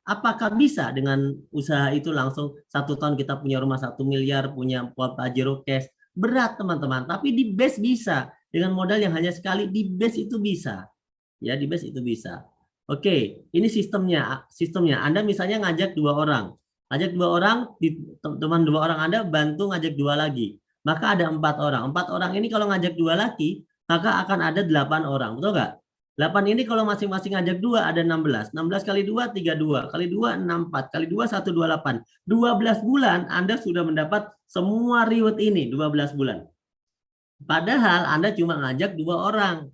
apakah bisa dengan usaha itu langsung 1 tahun kita punya rumah 1 miliar, punya Pajero cash? Berat teman-teman, tapi di BES bisa. Dengan modal yang hanya sekali, di BES itu bisa. Ya, di BES itu bisa. Oke, ini sistemnya. Anda misalnya ngajak 2 orang. Ngajak 2 orang, teman 2 orang Anda bantu ngajak 2 lagi. Maka ada 4 orang. 4 orang ini kalau ngajak 2 lagi, maka akan ada 8 orang. Betul nggak? 8 ini kalau masing-masing ngajak 2 ada 16. 16 kali 2, 32. Kali 2, 64. Kali 2, 128. 12 bulan Anda sudah mendapat semua reward ini. 12 bulan. Padahal Anda cuma ngajak 2 orang.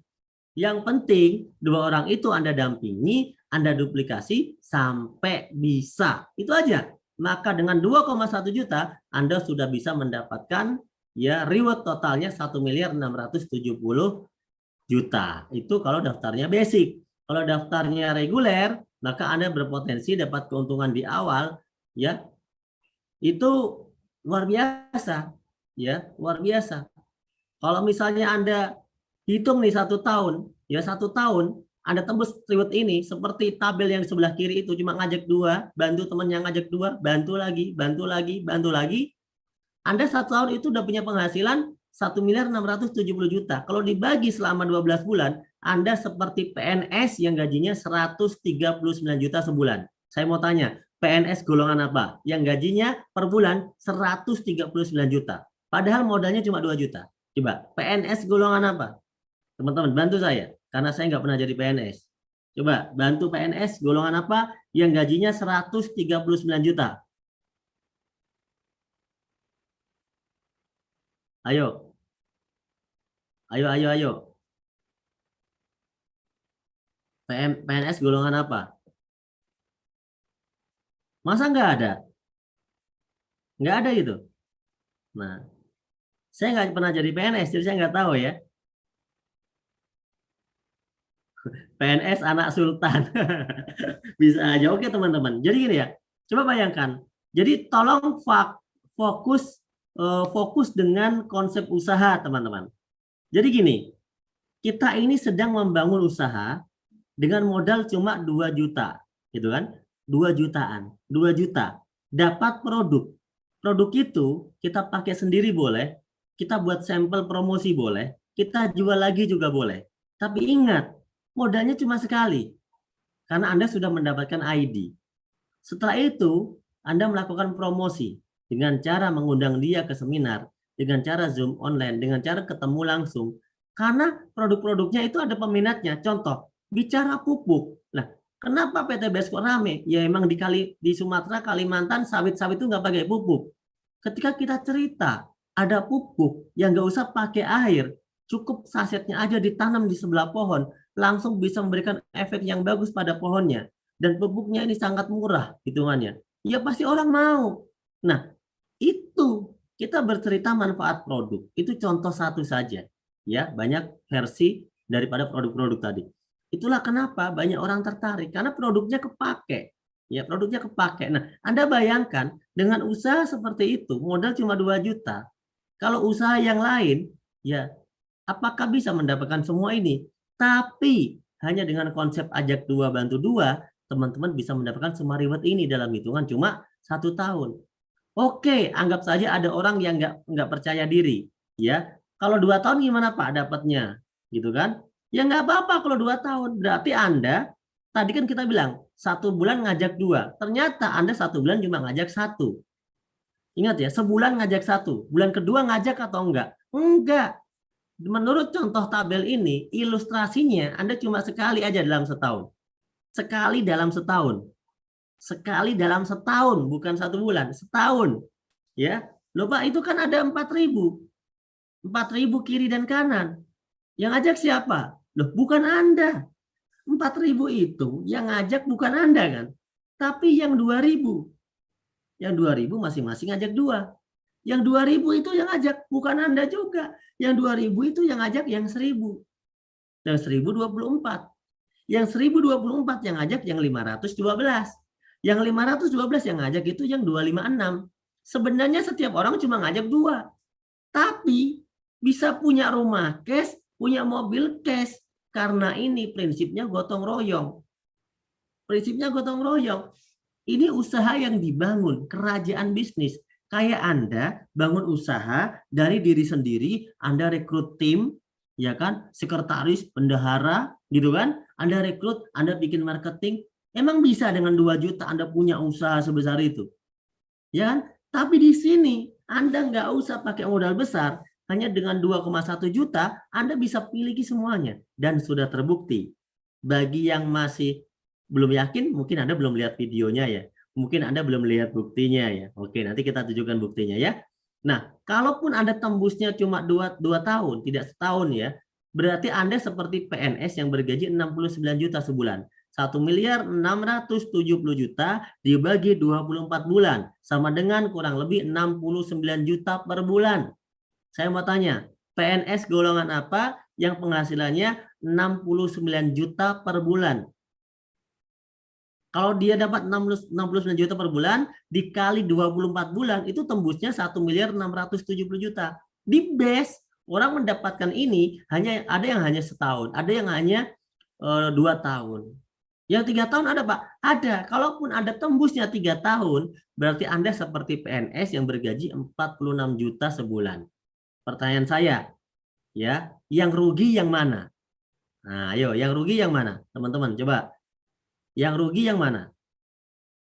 Yang penting 2 orang itu Anda dampingi, Anda duplikasi sampai bisa. Itu aja. maka dengan 2,1 juta Anda sudah bisa mendapatkan ya reward totalnya 1.670.000.000. Itu kalau daftarnya basic. Kalau daftarnya reguler, maka Anda berpotensi dapat keuntungan di awal ya. Itu luar biasa ya, luar biasa. Kalau misalnya Anda hitung nih 1 tahun, ya 1 tahun Anda tembus reward ini seperti tabel yang sebelah kiri itu, cuma ngajak 2, bantu teman yang ngajak 2, bantu lagi, bantu lagi, bantu lagi. Anda 1 tahun itu udah punya penghasilan 1.670.000.000. Kalau dibagi selama 12 bulan, Anda seperti PNS yang gajinya 139 juta sebulan. Saya mau tanya, PNS golongan apa? Yang gajinya per bulan 139 juta. Padahal modalnya cuma 2 juta. Coba, PNS golongan apa? Teman-teman, bantu saya. Karena saya nggak pernah jadi PNS. Coba, bantu PNS golongan apa yang gajinya 139 juta? Ayo. Ayo, ayo, ayo. PNS golongan apa? Masa nggak ada? Nggak ada gitu. Nah, saya nggak pernah jadi PNS, jadi saya nggak tahu ya. PNS anak sultan. Bisa aja. Oke teman-teman. Jadi gini ya, coba bayangkan. Jadi tolong fokus dengan konsep usaha teman-teman. Jadi gini, kita ini sedang membangun usaha dengan modal cuma 2 juta, gitu kan? 2 jutaan, 2 juta. Dapat produk. Produk itu kita pakai sendiri boleh, kita buat sampel promosi boleh, kita jual lagi juga boleh. Tapi ingat, modalnya cuma sekali. Karena Anda sudah mendapatkan ID. Setelah itu, Anda melakukan promosi dengan cara mengundang dia ke seminar, dengan cara Zoom online, dengan cara ketemu langsung. Karena produk-produknya itu ada peminatnya. Contoh, bicara pupuk. Nah, kenapa PT Besko rame? Ya emang di Sumatera, Kalimantan, sawit-sawit itu nggak pakai pupuk. Ketika kita cerita, ada pupuk yang nggak usah pakai air, cukup sasetnya aja ditanam di sebelah pohon, langsung bisa memberikan efek yang bagus pada pohonnya. Dan pupuknya ini sangat murah hitungannya. Ya pasti orang mau. Nah, itu kita bercerita manfaat produk. Itu contoh satu saja. Ya, banyak versi daripada produk-produk tadi. Itulah kenapa banyak orang tertarik karena produknya kepake. Ya, produknya kepake. Nah, Anda bayangkan dengan usaha seperti itu, modal cuma 2 juta. Kalau usaha yang lain, ya apakah bisa mendapatkan semua ini? Tapi hanya dengan konsep ajak 2 bantu 2, teman-teman bisa mendapatkan semua reward ini dalam hitungan cuma 1 tahun. Oke, anggap saja ada orang yang nggak percaya diri, ya. Kalau 2 tahun gimana Pak dapatnya, gitu kan? Ya nggak apa-apa kalau 2 tahun. Berarti Anda tadi kan kita bilang 1 bulan ngajak 2. Ternyata Anda 1 bulan cuma ngajak 1. Ingat ya, sebulan ngajak 1. Bulan kedua ngajak atau enggak? Enggak. Menurut contoh tabel ini, ilustrasinya Anda cuma sekali aja dalam setahun. Sekali dalam setahun. Sekali dalam setahun, bukan 1 bulan, setahun. Ya, loh Pak, itu kan ada 4.000. 4.000 kiri dan kanan. Yang ngajak siapa? Loh, bukan Anda. 4.000 itu yang ngajak bukan Anda kan? Tapi yang 2.000. Yang 2.000 masing-masing ngajak 2. Yang 2.000 itu yang ngajak, bukan Anda juga. Yang 2.000 itu yang ngajak yang 1.000. Yang 1.024. Yang 1.024 yang ngajak yang 512. Yang 512 yang ngajak itu yang 256. Sebenarnya setiap orang cuma ngajak 2. Tapi bisa punya rumah cash, punya mobil cash. Karena ini prinsipnya gotong royong. Prinsipnya gotong royong. Ini usaha yang dibangun, kerajaan bisnis. Kayak Anda bangun usaha dari diri sendiri, Anda rekrut tim, ya kan, sekretaris, bendahara, gitu kan. Anda rekrut, Anda bikin marketing. Emang bisa dengan 2 juta Anda punya usaha sebesar itu? Ya kan? Tapi di sini Anda nggak usah pakai modal besar, hanya dengan 2,1 juta Anda bisa miliki semuanya. Dan sudah terbukti. Bagi yang masih belum yakin, mungkin Anda belum lihat videonya ya. Mungkin Anda belum lihat buktinya ya. Oke, nanti kita tunjukkan buktinya ya. Nah, kalaupun Anda tembusnya cuma 2 tahun, tidak setahun ya, berarti Anda seperti PNS yang bergaji 69 juta sebulan. 1.670.000.000 dibagi 24 bulan. Sama dengan kurang lebih 69 juta per bulan. Saya mau tanya, PNS golongan apa yang penghasilannya 69 juta per bulan? Kalau dia dapat 69 juta per bulan, dikali 24 bulan, itu tembusnya 1.670.000.000. Di base, orang mendapatkan ini hanya ada yang hanya setahun, ada yang hanya 2 tahun. Yang 3 tahun ada Pak? Ada. Kalaupun ada tembusnya 3 tahun, berarti Anda seperti PNS yang bergaji 46 juta sebulan. Pertanyaan saya, ya, yang rugi yang mana? Nah, ayo, yang rugi yang mana? Teman-teman, coba. Yang rugi yang mana?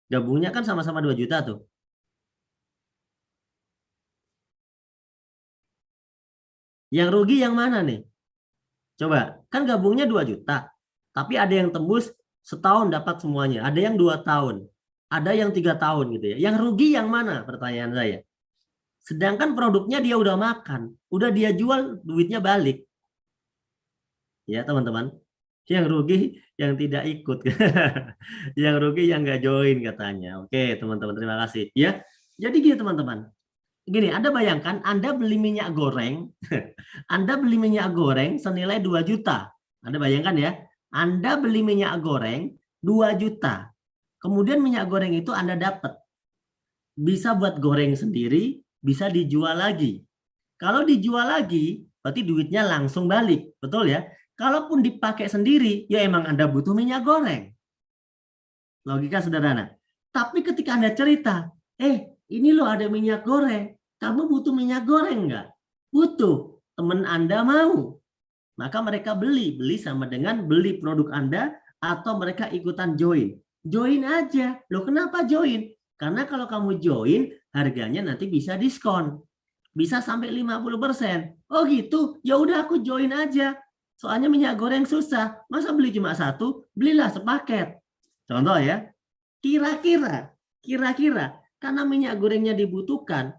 Gabungnya kan sama-sama 2 juta tuh. Yang rugi yang mana nih? Coba, kan gabungnya 2 juta. Tapi ada yang tembus setahun dapat semuanya. Ada yang 2 tahun. Ada yang 3 tahun gitu ya. Yang rugi yang mana? Pertanyaan saya. Sedangkan produknya dia udah makan. Udah dia jual, duitnya balik. Ya teman-teman. Yang rugi yang tidak ikut. Yang rugi yang nggak join katanya. Oke teman-teman, terima kasih. Ya, jadi gini teman-teman. Gini, Anda bayangkan Anda beli minyak goreng, Anda beli minyak goreng senilai 2 juta. Anda bayangkan ya, Anda beli minyak goreng 2 juta. Kemudian minyak goreng itu Anda dapat. Bisa buat goreng sendiri, bisa dijual lagi. Kalau dijual lagi, berarti duitnya langsung balik. Betul ya? Kalaupun dipakai sendiri, ya emang Anda butuh minyak goreng. Logika sederhana. Tapi ketika Anda cerita, ini loh ada minyak goreng, kamu butuh minyak goreng nggak? Butuh. Teman Anda mau. Maka mereka beli sama dengan beli produk Anda atau mereka ikutan join. Join aja. Loh kenapa join? Karena kalau kamu join, harganya nanti bisa diskon. Bisa sampai 50%. Oh gitu? Ya udah aku join aja. Soalnya minyak goreng susah. Masa beli cuma satu? Belilah sepaket. Contoh ya. Kira-kira karena minyak gorengnya dibutuhkan,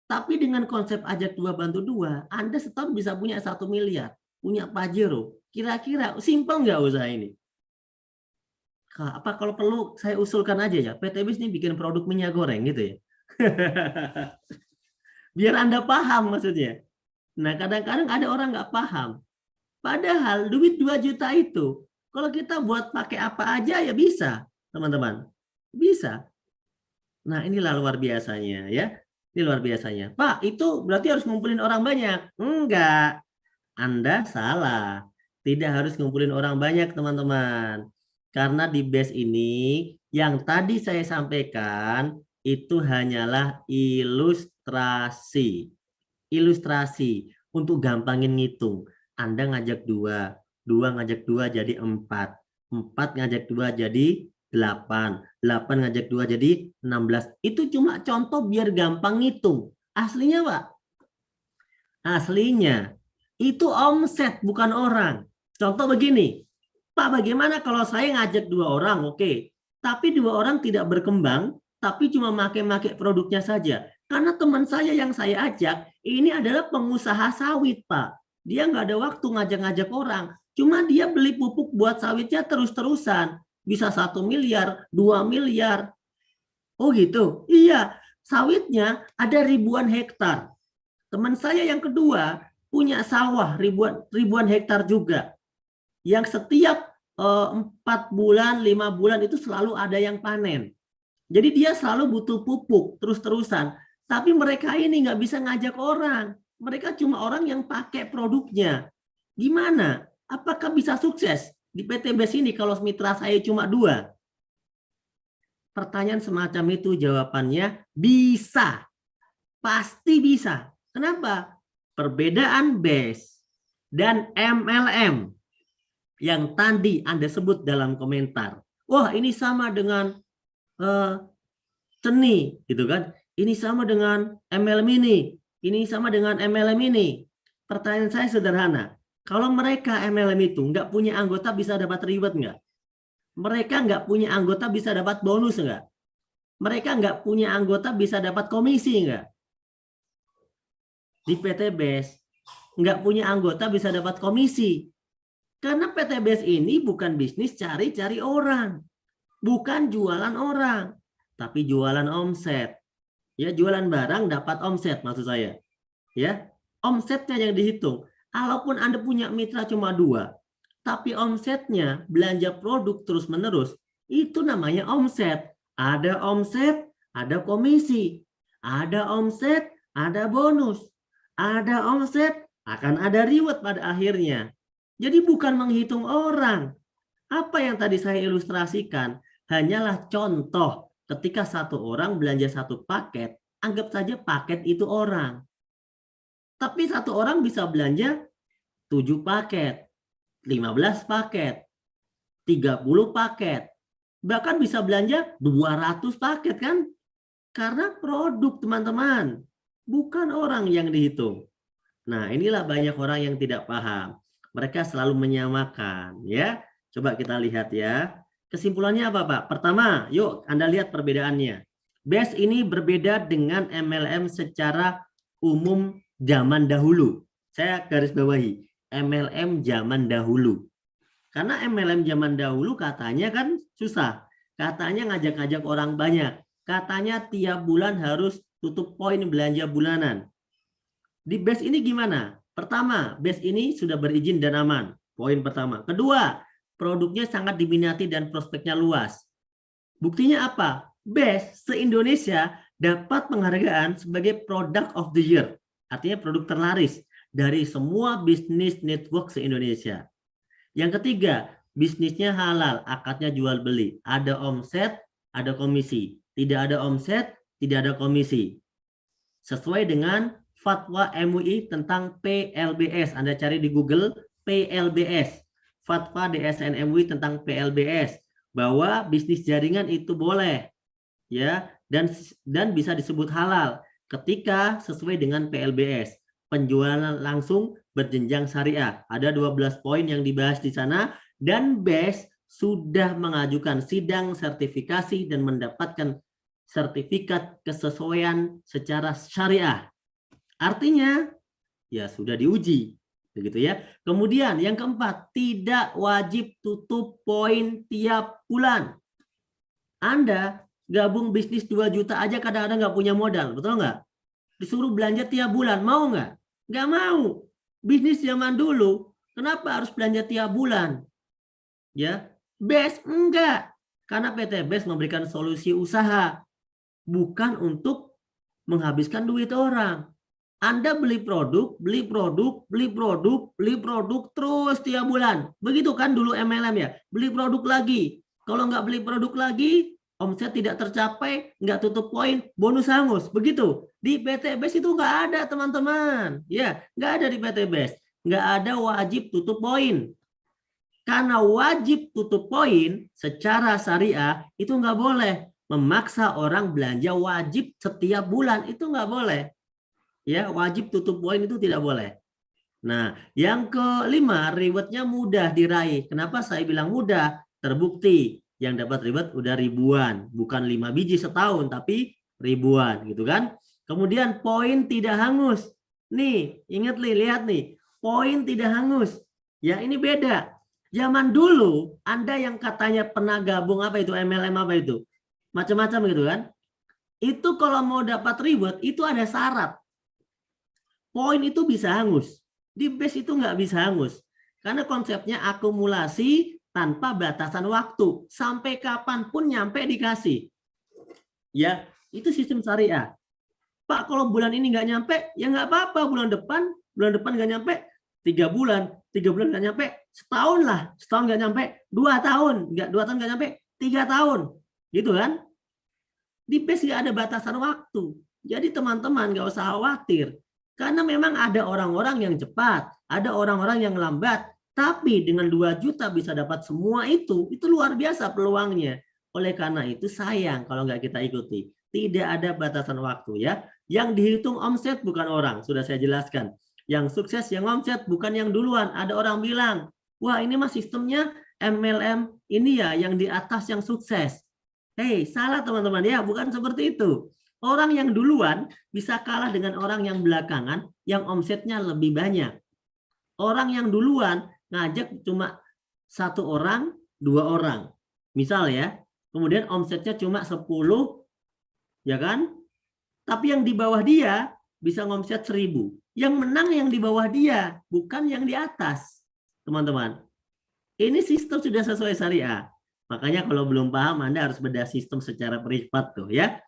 tapi dengan konsep ajak 2 bantu 2, Anda setahun bisa punya 1 miliar, punya Pajero. Kira-kira simpel nggak usaha ini? Apa kalau perlu saya usulkan aja ya, PT BIS ini bikin produk minyak goreng gitu ya. Biar Anda paham maksudnya. Nah, kadang-kadang ada orang nggak paham. Padahal duit 2 juta itu, kalau kita buat pakai apa aja ya bisa, teman-teman. Bisa. Nah, inilah luar biasanya ya. Ini luar biasanya. Pak, itu berarti harus ngumpulin orang banyak. Enggak. Anda salah. Tidak harus ngumpulin orang banyak, teman-teman. Karena di base ini yang tadi saya sampaikan itu hanyalah ilustrasi. Ilustrasi untuk gampangin ngitung. Anda ngajak 2, 2 ngajak 2 jadi 4, 4 ngajak 2 jadi 8, 8 ngajak 2 jadi 16. Itu cuma contoh biar gampang ngitung. Aslinya, Pak. Aslinya itu omset bukan orang. Contoh begini. Pak, bagaimana kalau saya ngajak 2 orang? Oke. Tapi 2 orang tidak berkembang, tapi cuma make-make produknya saja. Karena teman saya yang saya ajak, ini adalah pengusaha sawit, Pak. Dia nggak ada waktu ngajak-ngajak orang. Cuma dia beli pupuk buat sawitnya terus-terusan. Bisa 1 miliar, 2 miliar. Oh gitu? Iya, sawitnya ada ribuan hektar. Teman saya yang kedua punya sawah ribuan hektar juga. Yang setiap 4 bulan, 5 bulan itu selalu ada yang panen. Jadi dia selalu butuh pupuk terus-terusan. Tapi mereka ini nggak bisa ngajak orang. Mereka cuma orang yang pakai produknya. Gimana? Apakah bisa sukses di PT BES ini kalau mitra saya cuma 2? Pertanyaan semacam itu jawabannya bisa. Pasti bisa. Kenapa? Perbedaan BES dan MLM yang tadi Anda sebut dalam komentar. Wah, ini sama dengan seni, gitu kan? Ini sama dengan MLM ini. Ini sama dengan MLM ini. Pertanyaan saya sederhana. Kalau mereka MLM itu nggak punya anggota bisa dapat reward nggak? Mereka nggak punya anggota bisa dapat bonus nggak? Mereka nggak punya anggota bisa dapat komisi nggak? Di PT BES nggak punya anggota bisa dapat komisi. Karena PTBS ini bukan bisnis cari-cari orang. Bukan jualan orang, tapi jualan omset. Ya, jualan barang dapat omset maksud saya. Ya, omsetnya yang dihitung. Kalaupun Anda punya mitra cuma 2, tapi omsetnya belanja produk terus-menerus, itu namanya omset. Ada omset, ada komisi. Ada omset, ada bonus. Ada omset, akan ada reward pada akhirnya. Jadi bukan menghitung orang. Apa yang tadi saya ilustrasikan hanyalah contoh ketika satu orang belanja satu paket, anggap saja paket itu orang. Tapi satu orang bisa belanja 7 paket, 15 paket, 30 paket, bahkan bisa belanja 200 paket kan? Karena produk teman-teman, bukan orang yang dihitung. Nah, inilah banyak orang yang tidak paham. Mereka selalu menyamakan, ya. Coba kita lihat ya. Kesimpulannya apa, Pak? Pertama, yuk Anda lihat perbedaannya. BES ini berbeda dengan MLM secara umum zaman dahulu. Saya garis bawahi, MLM zaman dahulu. Karena MLM zaman dahulu katanya kan susah. Katanya ngajak-ngajak orang banyak. Katanya tiap bulan harus tutup poin belanja bulanan. Di BES ini gimana? Pertama, BES ini sudah berizin dan aman. Poin pertama. Kedua, produknya sangat diminati dan prospeknya luas. Buktinya apa? BES se-Indonesia dapat penghargaan sebagai Product of the Year. Artinya produk terlaris dari semua bisnis network se-Indonesia. Yang ketiga, bisnisnya halal, akadnya jual beli. Ada omset, ada komisi. Tidak ada omset, tidak ada komisi. Sesuai dengan Fatwa MUI tentang PLBS. Anda cari di Google PLBS. Fatwa DSN MUI tentang PLBS. Bahwa bisnis jaringan itu boleh. Ya, dan bisa disebut halal ketika sesuai dengan PLBS. Penjualan langsung berjenjang syariah. Ada 12 poin yang dibahas di sana. Dan BES sudah mengajukan sidang sertifikasi dan mendapatkan sertifikat kesesuaian secara syariah. Artinya ya sudah diuji, begitu ya. Kemudian yang keempat, tidak wajib tutup poin tiap bulan. Anda gabung bisnis 2 juta aja kadang-kadang nggak punya modal, betul nggak? Disuruh belanja tiap bulan, mau nggak? Nggak mau. Bisnis zaman dulu, kenapa harus belanja tiap bulan? Ya, BES enggak. Karena PT BES memberikan solusi usaha, bukan untuk menghabiskan duit orang. Anda beli produk, beli produk, beli produk, beli produk terus tiap bulan. Begitu kan dulu MLM ya. Beli produk lagi. Kalau nggak beli produk lagi, omset tidak tercapai, nggak tutup poin, bonus hangus. Begitu. Di PT BES itu nggak ada teman-teman. Ya, nggak ada di PT BES. Nggak ada wajib tutup poin. Karena wajib tutup poin secara syariah itu nggak boleh. Memaksa orang belanja wajib setiap bulan itu nggak boleh. Ya, wajib tutup poin itu tidak boleh. Nah, yang kelima, rewardnya mudah diraih. Kenapa saya bilang mudah? Terbukti yang dapat reward udah ribuan, bukan 5 biji setahun, tapi ribuan, gitu kan? Kemudian poin tidak hangus. Nih, ingat nih, lihat nih, poin tidak hangus. Ya, ini beda. Zaman dulu, Anda yang katanya pernah gabung apa itu MLM apa itu, macam-macam gitu kan? Itu kalau mau dapat reward itu ada syarat. Poin itu bisa hangus. Di BES itu nggak bisa hangus. Karena konsepnya akumulasi tanpa batasan waktu. Sampai kapanpun nyampe dikasih. Ya, itu sistem syariah. Pak, kalau bulan ini nggak nyampe, ya nggak apa-apa. Bulan depan nggak nyampe, 3 bulan nggak nyampe, setahun lah. Setahun nggak nyampe, 2 tahun. 2 tahun nggak nyampe, 3 tahun. Gitu kan? Di BES nggak ada batasan waktu. Jadi teman-teman nggak usah khawatir. Karena memang ada orang-orang yang cepat, ada orang-orang yang lambat, tapi dengan 2 juta bisa dapat semua itu luar biasa peluangnya. Oleh karena itu sayang kalau nggak kita ikuti. Tidak ada batasan waktu ya. Yang dihitung omset bukan orang, sudah saya jelaskan. Yang sukses yang omset bukan yang duluan. Ada orang bilang, wah ini mah sistemnya MLM ini ya yang di atas yang sukses. Hei, salah teman-teman ya, bukan seperti itu. Orang yang duluan bisa kalah dengan orang yang belakangan yang omsetnya lebih banyak. Orang yang duluan ngajak cuma 1 orang, 2 orang. Misal ya, kemudian omsetnya cuma 10, ya kan? Tapi yang di bawah dia bisa ngomset 1000. Yang menang yang di bawah dia, bukan yang di atas. Teman-teman, ini sistem sudah sesuai syariah. Makanya kalau belum paham, Anda harus bedah sistem secara privat tuh ya.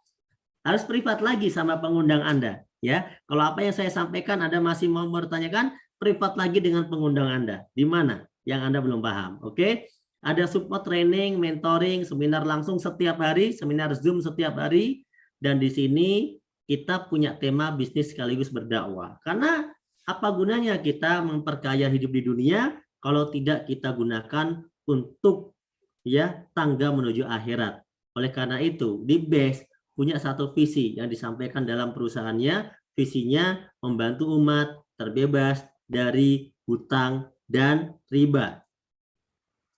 Harus privat lagi sama pengundang Anda ya. Kalau apa yang saya sampaikan Anda masih mau bertanyakan, privat lagi dengan pengundang Anda. Di mana yang Anda belum paham, oke? Ada support training, mentoring, seminar langsung setiap hari, seminar Zoom setiap hari, dan di sini kita punya tema bisnis sekaligus berdakwah. Karena apa gunanya kita memperkaya hidup di dunia kalau tidak kita gunakan untuk ya tangga menuju akhirat. Oleh karena itu, di BES punya satu visi yang disampaikan dalam perusahaannya, visinya membantu umat terbebas dari hutang dan riba.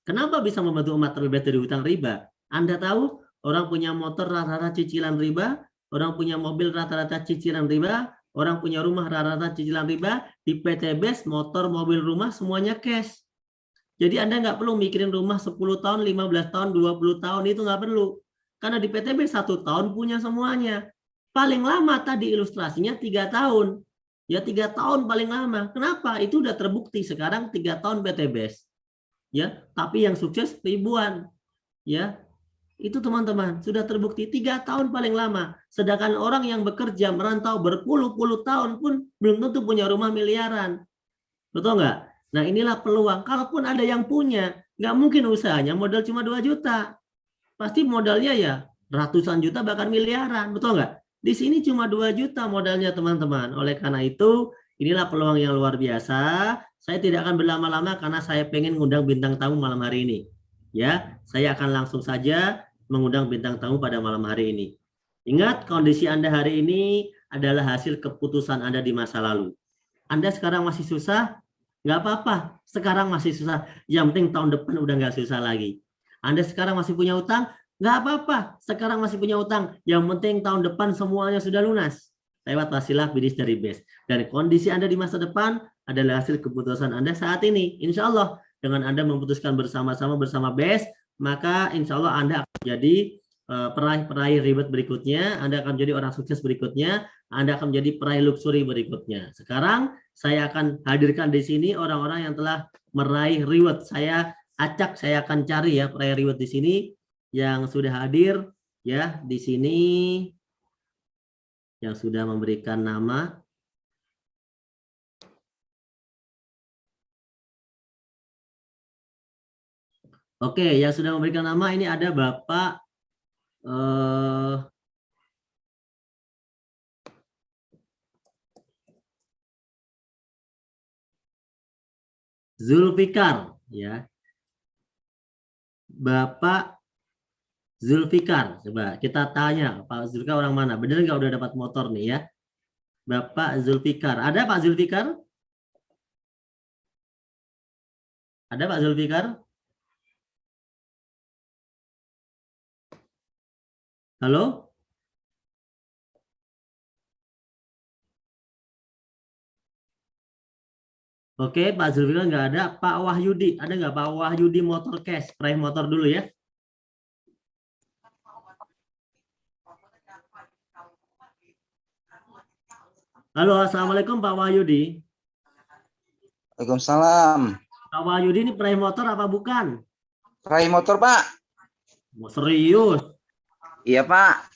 Kenapa bisa membantu umat terbebas dari hutang riba? Anda tahu orang punya motor rata-rata cicilan riba, orang punya mobil rata-rata cicilan riba, orang punya rumah rata-rata cicilan riba, di PT BES motor, mobil, rumah semuanya cash. Jadi Anda nggak perlu mikirin rumah 10 tahun, 15 tahun, 20 tahun, itu nggak perlu. Karena di PT BES 1 tahun punya semuanya. Paling lama tadi ilustrasinya 3 tahun. Ya 3 tahun paling lama. Kenapa? Itu udah terbukti sekarang 3 tahun PT BES. Ya, tapi yang sukses ribuan. Ya, itu teman-teman sudah terbukti 3 tahun paling lama. Sedangkan orang yang bekerja merantau berpuluh-puluh tahun pun belum tentu punya rumah miliaran. Betul nggak? Nah inilah peluang. Kalaupun ada yang punya, nggak mungkin usahanya modal cuma 2 juta. Pasti modalnya ya ratusan juta bahkan miliaran. Betul nggak? Di sini cuma 2 juta modalnya teman-teman. Oleh karena itu inilah peluang yang luar biasa. Saya tidak akan berlama-lama karena saya pengen ngundang bintang tamu malam hari ini. Ya, saya akan langsung saja mengundang bintang tamu pada malam hari ini. Ingat, kondisi Anda hari ini adalah hasil keputusan Anda di masa lalu. Anda sekarang masih susah, nggak apa-apa. Sekarang masih susah. Yang penting tahun depan udah nggak susah lagi. Anda sekarang masih punya utang, nggak apa-apa. Sekarang masih punya utang. Yang penting tahun depan semuanya sudah lunas. Lewat wasilah bisnis dari BES. Dan kondisi Anda di masa depan adalah hasil keputusan Anda saat ini. Insya Allah dengan Anda memutuskan bersama-sama bersama BES, maka insya Allah Anda akan jadi peraih ribet berikutnya, Anda akan menjadi orang sukses berikutnya, Anda akan menjadi peraih luxury berikutnya. Sekarang saya akan hadirkan di sini orang-orang yang telah meraih reward. Saya acak, saya akan cari ya peraih reward di sini yang sudah hadir ya di sini, yang sudah memberikan nama. Oke, yang sudah memberikan nama ini ada Bapak Zulfikar ya. Bapak Zulfikar, coba kita tanya Pak Zulfikar orang mana? Bener nggak udah dapat motor nih ya? Bapak Zulfikar, ada Pak Zulfikar? Ada Pak Zulfikar? Halo? Oke, Pak Zulfikar nggak ada. Pak Wahyudi, ada nggak Pak Wahyudi motor cash? Peraih motor dulu ya. Halo, Assalamualaikum Pak Wahyudi. Waalaikumsalam. Pak Wahyudi ini peraih motor apa bukan? Peraih motor, Pak. Serius? Iya, Pak.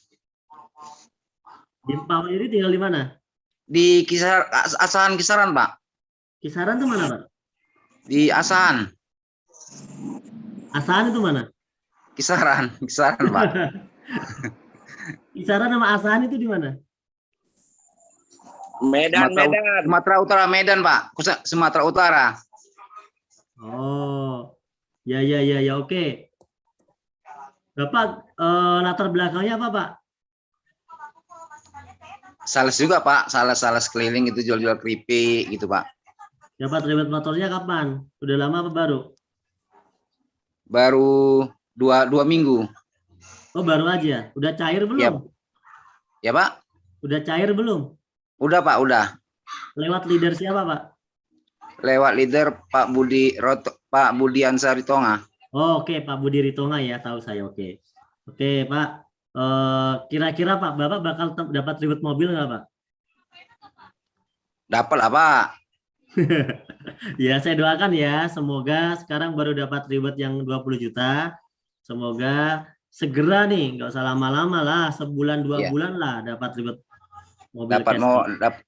Di Pak Wahyudi tinggal di mana? Di Asahan Kisaran, Pak. Kisaran itu mana, Pak? Di Asahan. Asahan itu mana? Kisaran, Pak. Kisaran sama Asahan itu di mana? Medan. Sumatera Utara, Medan, Pak. Sumatera Utara. Oh, ya, oke. Bapak latar belakangnya apa, Pak? Sales juga, Pak. Sales keliling itu jual-jual keripik gitu, Pak. Dapat reward motornya kapan? Udah lama apa baru? Baru 2 minggu. Oh, baru aja. Udah cair belum? Ya, Pak. Udah cair belum? Udah, Pak, udah. Lewat leader siapa, Pak? lewat leader Pak Budi Ansari Tonga. Oh, oke, Pak Budi Ritonga ya, tahu saya. Oke. Oke, Pak. Kira-kira Pak, Bapak bakal dapat ribet mobil nggak, Pak? Dapat lah Pak. Ya, saya doakan ya. Semoga sekarang baru dapat ribet yang 20 juta. Semoga segera nih, nggak usah lama-lama lah. Sebulan, 2 bulan lah dapat ribet mobil cash.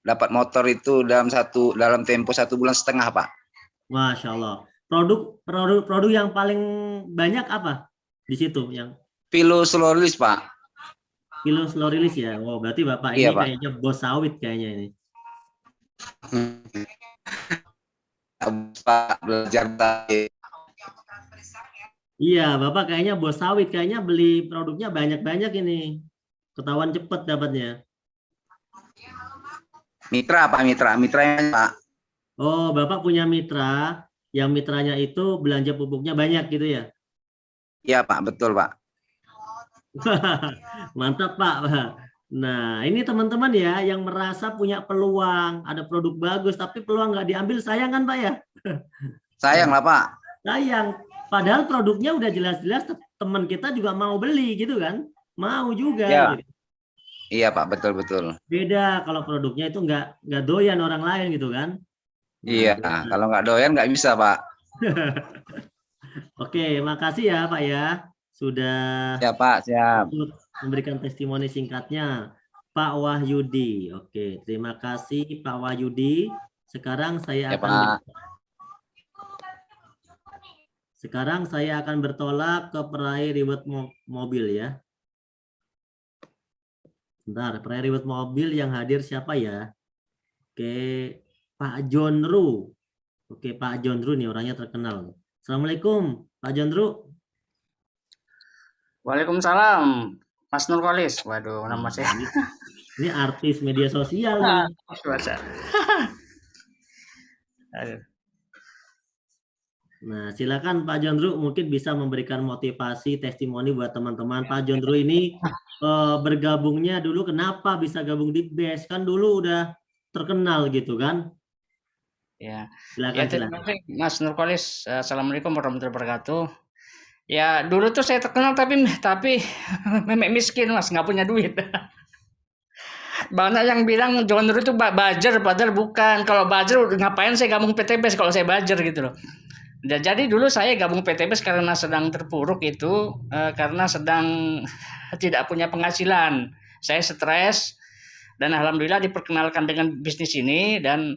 Dapat motor itu dalam tempo 1,5 bulan Pak. Masya Allah. Produk yang paling banyak apa di situ? Yang Pilo slow release Pak. kilo slow release ya. Oh, berarti Bapak Iya, ini Pak. kayaknya bos sawit kayaknya ini. Pak belajar tadi. Iya, Bapak kayaknya bos sawit, kayaknya beli produknya banyak-banyak ini. Ketahuan cepet dapatnya. Mitra Pak, mitranya Pak. Oh, Bapak punya mitra, yang mitranya itu belanja pupuknya banyak gitu ya? Iya Pak, betul Pak. Mantap Pak. Nah, ini teman-teman ya yang merasa punya peluang, ada produk bagus, tapi peluang nggak diambil, sayang kan Pak ya? Sayang lah Pak. Sayang. Padahal produknya udah jelas-jelas teman kita juga mau beli gitu kan? Mau juga. Ya. Gitu. Iya Pak, betul. Beda kalau produknya itu nggak doyan orang lain gitu kan? Iya, kalau nggak doyan nggak bisa Pak. Oke, makasih ya Pak ya. Sudah Ya Pak, siap. Memberikan testimoni singkatnya. Pak Wahyudi. Oke, terima kasih Pak Wahyudi. Sekarang saya akan bertolak ke peraih ribet mobil ya. Bentar, peraih ribet mobil yang hadir siapa ya? Oke, Pak Jonru. Oke, Pak Jonru nih orangnya terkenal. Assalamualaikum, Pak Jonru. Waalaikumsalam, Mas Nurkolis. Waduh, nama saya. Ini artis media sosial nih. Nah, silakan Pak Jondru mungkin bisa memberikan motivasi, testimoni buat teman-teman. Pak Jondru ini bergabungnya dulu kenapa bisa gabung di BES? Kan dulu udah terkenal gitu kan? Ya, silakan. Terima kasih Mas Nurkolis. Assalamualaikum warahmatullahi wabarakatuh. Ya, dulu tuh saya terkenal tapi memek miskin Mas, nggak punya duit. Banyak yang bilang Jondru itu buzzer, padahal bukan. Kalau buzzer ngapain saya gabung PTBES kalau saya buzzer gitu loh. Jadi dulu saya gabung PTBES karena sedang terpuruk itu, karena sedang tidak punya penghasilan. Saya stres dan alhamdulillah diperkenalkan dengan bisnis ini dan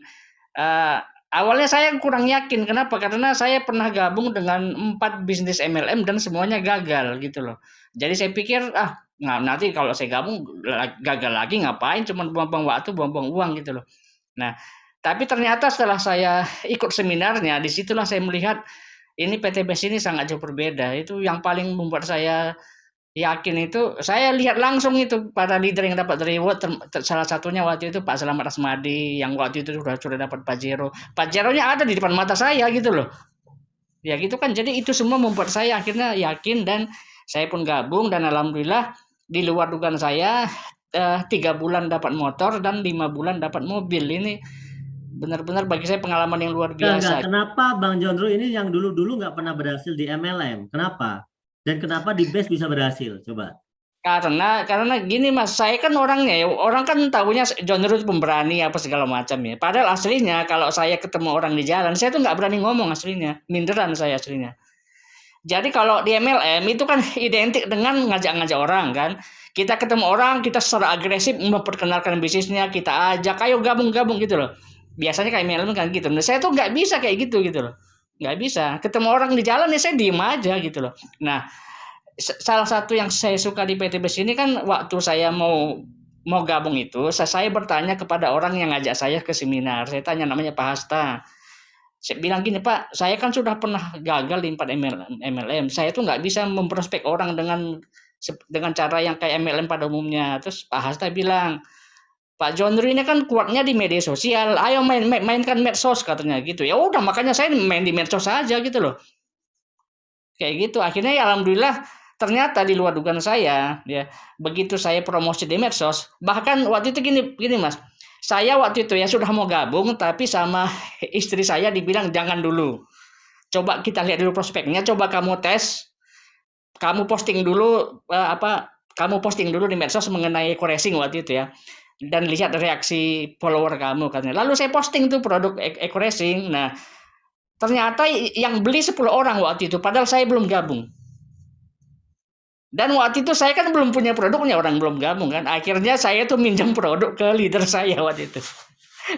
awalnya saya kurang yakin. Kenapa? Karena saya pernah gabung dengan 4 bisnis MLM dan semuanya gagal gitu loh. Jadi saya pikir nanti kalau saya gabung gagal lagi ngapain? Cuma buang-buang waktu, buang-buang uang gitu loh. Nah, tapi ternyata setelah saya ikut seminarnya, disitulah saya melihat ini PTBES ini sangat jauh berbeda. Itu yang paling membuat saya yakin itu, saya lihat langsung itu para leader yang dapat reward, salah satunya waktu itu Pak Selamat Asmadi, yang waktu itu sudah dapat Pajero. Pajeronya ada di depan mata saya gitu loh. Ya gitu kan, jadi itu semua membuat saya akhirnya yakin dan saya pun gabung dan alhamdulillah di luar dugaan saya 3 bulan dapat motor dan 5 bulan dapat mobil. Ini benar-benar bagi saya pengalaman yang luar biasa. Kenapa Bang Jondru ini yang dulu nggak pernah berhasil di MLM? Kenapa? Dan kenapa di BES bisa berhasil? Coba. Karena gini Mas, saya kan orangnya ya, orang kan tahunya Jondru itu pemberani apa segala macam ya. Padahal aslinya kalau saya ketemu orang di jalan, saya tuh nggak berani ngomong aslinya, minderan saya aslinya. Jadi kalau di MLM itu kan identik dengan ngajak-ngajak orang kan. Kita ketemu orang, kita secara agresif memperkenalkan bisnisnya, kita ajak, ayo gabung-gabung gitu loh. Biasanya kayak MLM kan gitu. Nah, saya tuh nggak bisa kayak gitu loh. Nggak bisa. Ketemu orang di jalan ya saya diem aja gitu loh. Nah, salah satu yang saya suka di PTBES ini kan waktu saya mau gabung itu, saya bertanya kepada orang yang ngajak saya ke seminar. Saya tanya, namanya Pak Hasta. Saya bilang gini, Pak, saya kan sudah pernah gagal di 4 MLM. Saya tuh nggak bisa memprospek orang dengan cara yang kayak MLM pada umumnya. Terus Pak Hasta bilang, Pak Jondru ini kan kuatnya di media sosial. Ayo mainkan medsos katanya gitu. Ya udah, makanya saya main di medsos aja gitu loh. Kayak gitu. Akhirnya ya alhamdulillah ternyata di luar dugaan saya ya, begitu saya promosi di medsos, bahkan waktu itu gini Mas. Saya waktu itu ya sudah mau gabung, tapi sama istri saya dibilang jangan dulu. Coba kita lihat dulu prospeknya, coba kamu tes, kamu posting dulu kamu posting dulu di medsos mengenai eco-racing waktu itu ya. Dan lihat reaksi follower kamu katanya. Lalu saya posting tuh produk eco-racing. Nah, ternyata yang beli 10 orang waktu itu, padahal saya belum gabung. Dan waktu itu saya kan belum punya produknya, orang belum gabung kan. Akhirnya saya tuh minjam produk ke leader saya waktu itu.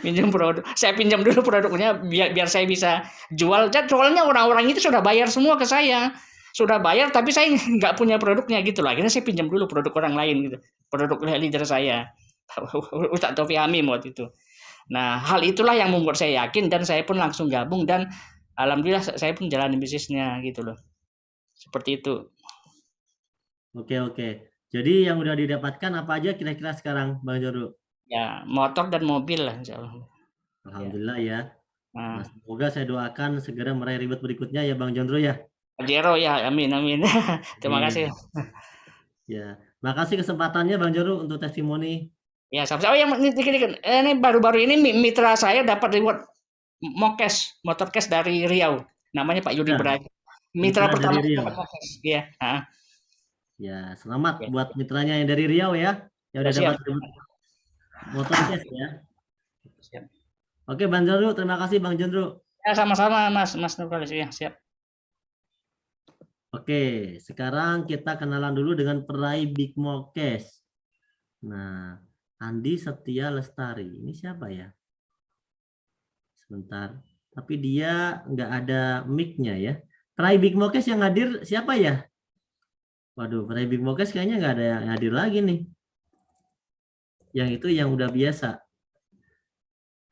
Minjam produk. Saya pinjam dulu produknya biar saya bisa jual. Soalnya orang-orang itu sudah bayar semua ke saya. Sudah bayar tapi saya nggak punya produknya gitu loh. Akhirnya saya pinjam dulu produk orang lain gitu. Produk leader saya. Ustadz Tofi Hamim waktu itu. Nah, hal itulah yang membuat saya yakin dan saya pun langsung gabung dan alhamdulillah saya pun jalanin bisnisnya gitu loh. Seperti itu. Oke. Jadi yang udah didapatkan apa aja kira-kira sekarang, Bang Joro? Ya, motor dan mobil lah insya Allah. Alhamdulillah ya. Nah, Semoga saya doakan segera meraih ribet berikutnya ya Bang Jondro ya. Pajero ya, amin. Terima kasih. Ya, makasih kesempatannya Bang Joro untuk testimoni. Ya, sama-sama. Yang ini baru-baru ini mitra saya dapat reward motorcast dari Riau. Namanya Pak Yudi Braga. Mitra pertama dari Riau. Iya. Ya, selamat buat mitranya yang dari Riau ya. Yang udah dapat motorcast ya. Siap. Oke, Bang Jondro, terima kasih Bang Jondro. Ya, sama-sama Mas Nurkalis ya, siap. Oke, sekarang kita kenalan dulu dengan peraih Big Mo Cash. Nah, Andi Setia Lestari. Ini siapa ya? Sebentar. Tapi dia nggak ada mic-nya ya. Peraih Big Mo Cash yang hadir siapa ya? Waduh, peraih Big Mo Cash kayaknya nggak ada yang hadir lagi nih. Yang itu yang udah biasa.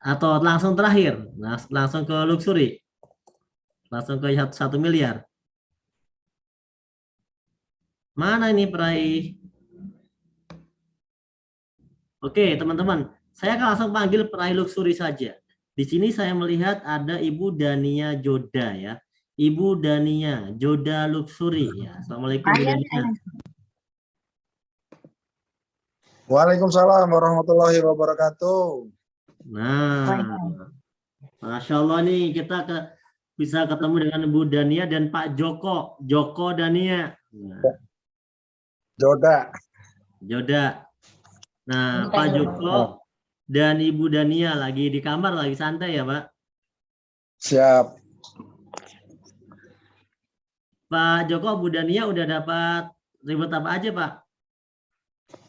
Atau langsung terakhir, langsung ke Luxury. Langsung ke 1 miliar. Mana ini peraih? Oke, teman-teman, saya akan langsung panggil peraih Luxury saja. Di sini saya melihat ada Ibu Dania Joda ya. Ibu Dania Joda Luxury ya. Assalamualaikum Bu Dania. Waalaikumsalam warahmatullahi wabarakatuh. Nah, Masya Allah nih kita bisa ketemu dengan Bu Dania dan Pak Joko Dania. Nah. Joda. Nah, Pak Joko dan Ibu Dania lagi di kamar, lagi santai ya, Pak? Siap. Pak Joko, Bu Dania udah dapat ribet apa aja, Pak?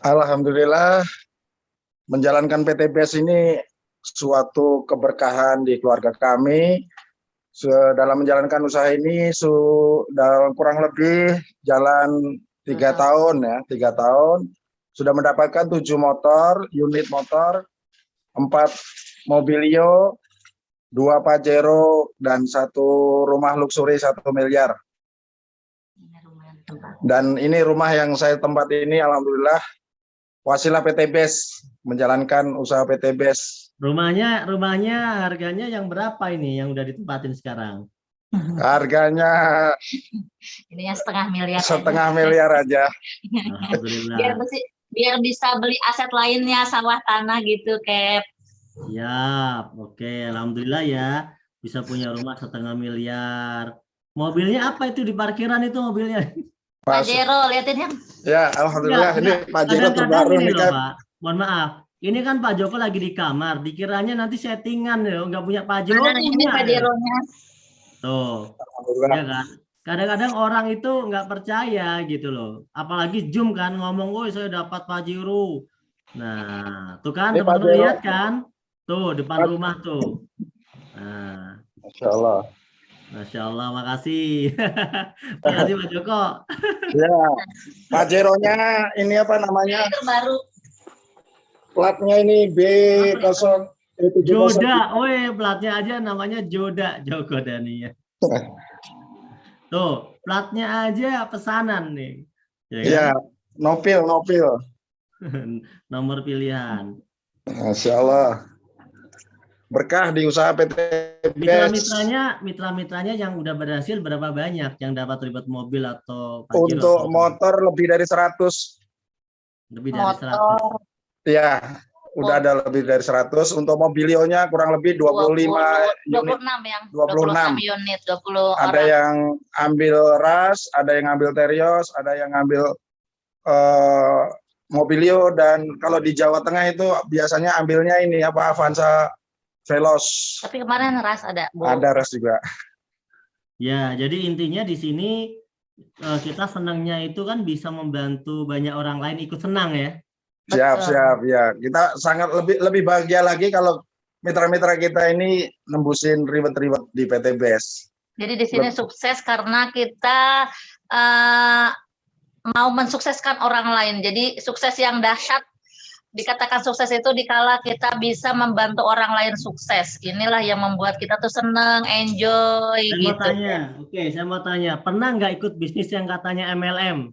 Alhamdulillah, menjalankan PTBS ini suatu keberkahan di keluarga kami. Dalam menjalankan usaha ini dalam kurang lebih jalan 3 tahun ya, 3 tahun. Sudah mendapatkan 7 unit motor, 4 Mobilio, 2 Pajero, dan 1 rumah luxury 1 miliar. Dan ini rumah yang saya tempat ini alhamdulillah wasilah PTBS, menjalankan usaha PTBS. Rumahnya harganya yang berapa ini yang udah ditempatin sekarang? Harganya ini yang 1,5 miliar. 1,5 miliar aja. Alhamdulillah. Biar bisa beli aset lainnya, sawah tanah gitu, Kep. Siap, oke, alhamdulillah ya bisa punya rumah 1,5 miliar. Mobilnya apa itu di parkiran itu mobilnya? Pajero, liatin ya. Ya, alhamdulillah ini Pajero terbaru nih kan. Pak. Mohon maaf, ini kan Pak Joko lagi di kamar, dikiranya nanti settingan ya, nggak punya Pajero. Nah, ini Pajeronya. Tuh, ya kan. Kadang-kadang orang itu nggak percaya gitu loh. Apalagi Zoom kan ngomong, "Woi, saya dapat Pajero." Nah, tuh kan teman-teman lihat kan? Tuh depan rumah tuh. Nah, Masya Allah. Masya Allah, makasih. Makasih Pak Joko. Ya, Pajeronya ini apa namanya? Terbaru. Platnya ini B0 Joda, platnya aja namanya Joda, Joko Dania. Tuh, platnya aja pesanan nih. Ya, Nopil. Nomor pilihan. Masya Allah. Berkah di usaha PTBS. Mitra-mitranya yang udah berhasil berapa banyak yang dapat ribet mobil atau Pajero? Untuk motor lebih dari 100. Lebih dari 100. Ya, udah ada lebih dari 100. Untuk mobilionya kurang lebih 25 unit. 26 yang 26 unit, 20 Ada orang. yang ambil Ras, ada yang ambil Terios, ada yang ambil Mobilio, dan kalau di Jawa Tengah itu biasanya ambilnya ini apa, Avanza Veloz. Tapi kemarin Ras ada, Bu. Ada Ras juga. Ya, jadi intinya di sini kita senangnya itu kan bisa membantu banyak orang lain ikut senang ya. Siap ya. Kita sangat lebih bahagia lagi kalau mitra-mitra kita ini nembusin ribet-ribet di PT BES. Jadi di sini sukses karena kita mau mensukseskan orang lain. Jadi sukses yang dahsyat, dikatakan sukses itu dikala kita bisa membantu orang lain sukses. Inilah yang membuat kita tuh seneng, enjoy gitu. Saya mau tanya, pernah nggak ikut bisnis yang katanya MLM?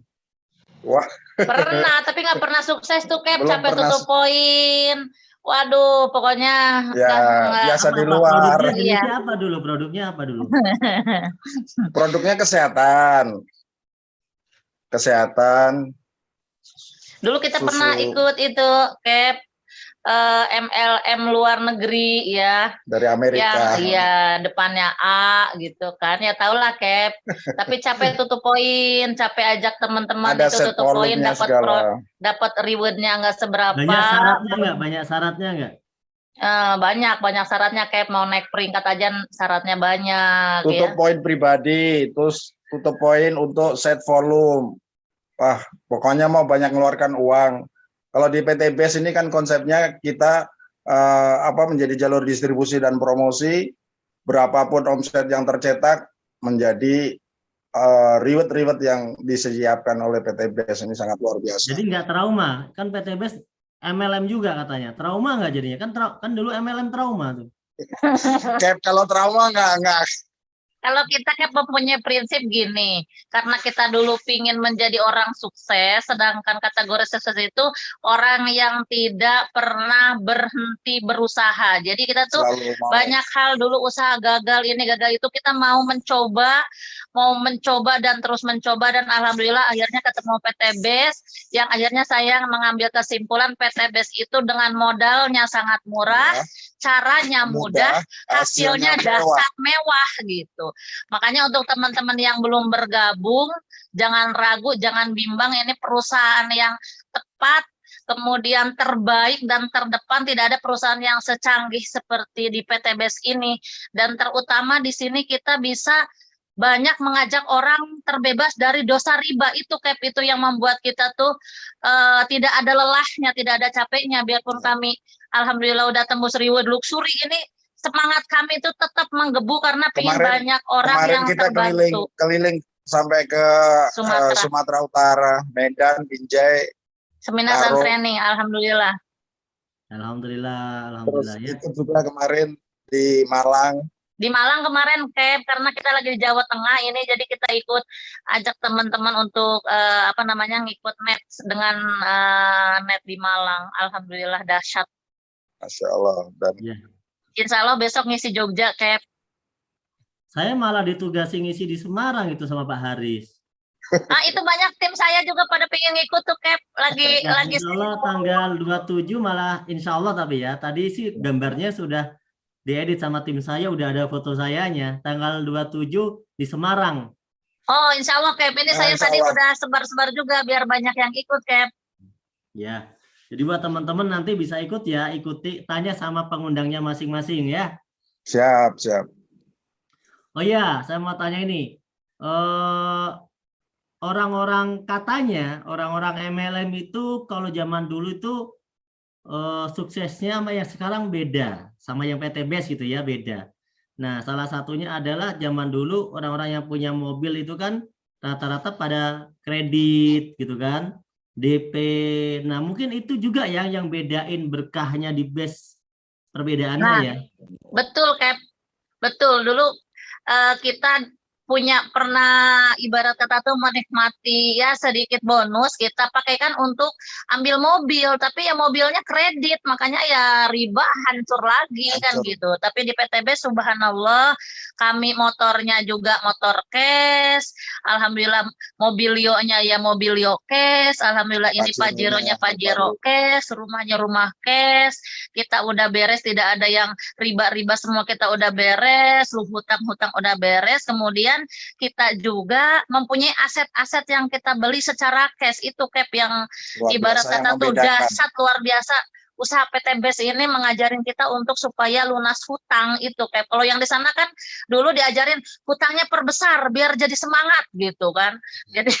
Wah. Pernah, tapi nggak pernah sukses tuh, Kep. Belum Sampai pernah. tutup poin. Waduh, pokoknya Ya, biasa di luar. Produknya apa dulu? Produknya kesehatan. Dulu kita Susu. pernah ikut itu, Kep, MLM luar negeri ya. Dari Amerika. Yang iya depannya A gitu kan. Ya tau lah, Kep. Tapi capek tutup poin, capek ajak teman-teman Ada itu set tutup poin, volumenya dapat rewardnya nggak seberapa. Banyak syaratnya nggak? Banyak syaratnya, Kep. Mau naik peringkat aja syaratnya banyak. Tutup ya. poin pribadi, terus tutup poin untuk set volume. Wah, pokoknya mau banyak ngeluarkan uang. Kalau di PT BES ini kan konsepnya kita menjadi jalur distribusi dan promosi, berapapun omset yang tercetak menjadi reward yang disiapkan oleh PT BES ini sangat luar biasa. Jadi nggak trauma, kan PT BES MLM juga katanya. Trauma nggak jadinya? Kan dulu MLM trauma tuh. Kayak kalau trauma nggak. Kalau kita kan mempunyai prinsip gini, karena kita dulu pingin menjadi orang sukses, sedangkan kategori sukses itu orang yang tidak pernah berhenti berusaha. Jadi kita tuh banyak hal dulu usaha gagal, ini gagal itu, kita mau mencoba dan terus mencoba, dan alhamdulillah akhirnya ketemu PT BES, yang akhirnya saya mengambil kesimpulan PT BES itu dengan modalnya sangat murah, caranya mudah, hasilnya dahsyat mewah gitu. Makanya untuk teman-teman yang belum bergabung, jangan ragu, jangan bimbang, ini perusahaan yang tepat, kemudian terbaik dan terdepan. Tidak ada perusahaan yang secanggih seperti di PT BES ini. Dan terutama di sini kita bisa banyak mengajak orang terbebas dari dosa riba itu, Kep, itu yang membuat kita tuh tidak ada lelahnya, tidak ada capeknya. Biarpun kami alhamdulillah udah tembus reward luxury, ini semangat kami itu tetap menggebu karena pengen banyak orang yang kita terbantu. keliling sampai ke Sumatera Utara, Medan, Binjai, seminar dan training, alhamdulillah. Alhamdulillah Terus ya. itu juga kemarin di Malang. Di Malang kemarin, Kep, karena kita lagi di Jawa Tengah ini, jadi kita ikut ajak teman-teman untuk ngikut match dengan net di Malang. Alhamdulillah dahsyat. Masya Allah. Dan Insya Allah besok ngisi Jogja, Kep. Saya malah ditugasi ngisi di Semarang itu sama Pak Haris. Itu banyak tim saya juga pada pengen ngikut tuh, Kep. Lagi Insya Allah tanggal 27 malah insya Allah, tapi ya tadi sih gambarnya sudah diedit sama tim saya, udah ada foto sayanya. Tanggal 27 di Semarang. Oh, insya Allah, Kep. Ini saya tadi udah sebar-sebar juga biar banyak yang ikut, Kep. Ya. Jadi buat teman-teman nanti bisa ikut ya, ikuti, tanya sama pengundangnya masing-masing ya. Siap. Oh ya, saya mau tanya ini. Orang-orang MLM itu kalau zaman dulu itu suksesnya sama yang sekarang beda, sama yang PT BES gitu ya, beda. Nah, salah satunya adalah zaman dulu orang-orang yang punya mobil itu kan rata-rata pada kredit gitu kan. DP. Nah, mungkin itu juga yang bedain berkahnya di BES, perbedaannya ya. Betul, Kep. Betul. Dulu kita pernah ibarat kata tuh menikmati ya sedikit bonus, kita pakaikan untuk ambil mobil, tapi ya mobilnya kredit, makanya ya riba hancur lagi kan gitu. Tapi di PT BES subhanallah, kami motornya juga motor cash, Alhamdulillah mobilionya ya mobilio cash, alhamdulillah ini Pajeronya Pajero cash, rumahnya rumah cash, kita udah beres, tidak ada yang riba-riba, semua kita udah beres, lu hutang-hutang udah beres, kemudian kita juga mempunyai aset-aset yang kita beli secara cash, itu Cap yang ibarat kata tuh dasar luar biasa. Usaha PTBS ini mengajarin kita untuk supaya lunas hutang itu kayak kalau yang di sana kan dulu diajarin hutangnya perbesar biar jadi semangat gitu kan. Jadi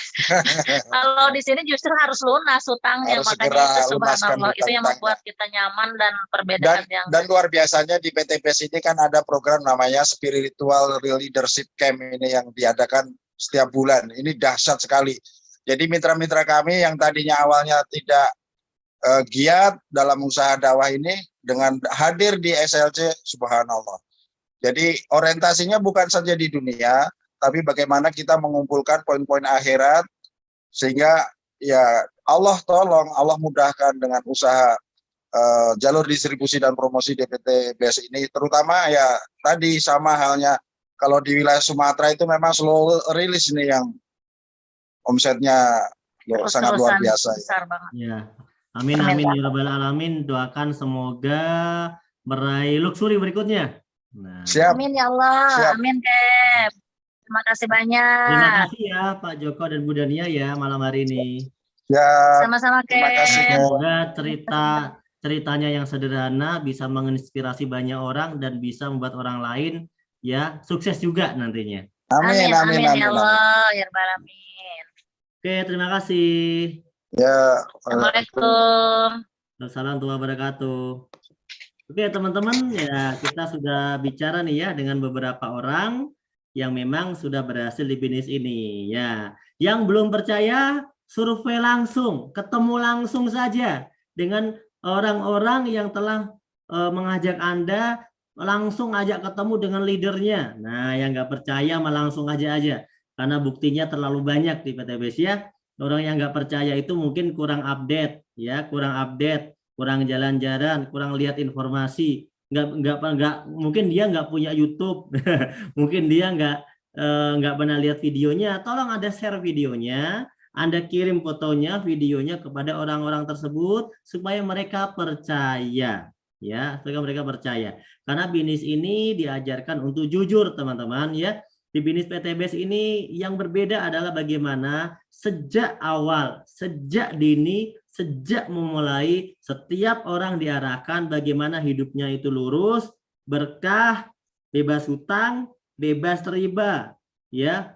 kalau di sini justru harus lunas hutangnya, Harus makanya segera itu lunaskan subhanallah itu yang hutang-hutangnya. membuat kita nyaman dan perbedaan yang Dan luar biasanya di PTBS ini kan ada program namanya Spiritual Leadership Camp ini yang diadakan setiap bulan. Ini dahsyat sekali. Jadi mitra-mitra kami yang tadinya awalnya tidak giat dalam usaha dakwah ini dengan hadir di SLC, subhanallah. Jadi orientasinya bukan saja di dunia, tapi bagaimana kita mengumpulkan poin-poin akhirat sehingga ya Allah tolong, Allah mudahkan dengan usaha jalur distribusi dan promosi DPTBS ini, terutama ya tadi sama halnya kalau di wilayah Sumatera itu memang slow rilis ini yang omsetnya sangat luar biasa. Besar banget. Ya. Amin amin ya rabbal alamin. Doakan semoga meraih luxury berikutnya. Nah. Siap. Amin ya Allah. Siap. Amin Cap. Terima kasih banyak. Terima kasih ya Pak Joko dan Bu Dania ya malam hari ini. Ya. Sama-sama Cap. Terima kasih. Semoga ceritanya yang sederhana bisa menginspirasi banyak orang dan bisa membuat orang lain ya sukses juga nantinya. Amin amin amin. Ya Allah ya rabbal alamin. Oke, terima kasih. Ya. Assalamualaikum. Assalamualaikum warahmatullahi wabarakatuh. Oke teman-teman, ya kita sudah bicara nih ya dengan beberapa orang yang memang sudah berhasil di bisnis ini. Ya, yang belum percaya survei langsung, ketemu langsung saja dengan orang-orang yang telah mengajak Anda, langsung ajak ketemu dengan leadernya. Nah, yang nggak percaya mah langsung aja karena buktinya terlalu banyak di PTBS ya. Orang yang nggak percaya itu mungkin kurang update, ya, kurang jalan-jalan, kurang lihat informasi, mungkin dia nggak punya YouTube, mungkin dia nggak pernah lihat videonya. Tolong Anda share videonya, Anda kirim fotonya, videonya kepada orang-orang tersebut supaya mereka percaya, ya, supaya mereka percaya. Karena bisnis ini diajarkan untuk jujur, teman-teman, ya. Di bisnis PTBS ini yang berbeda adalah bagaimana sejak awal, sejak dini, sejak memulai, setiap orang diarahkan bagaimana hidupnya itu lurus, berkah, bebas hutang, bebas riba, ya.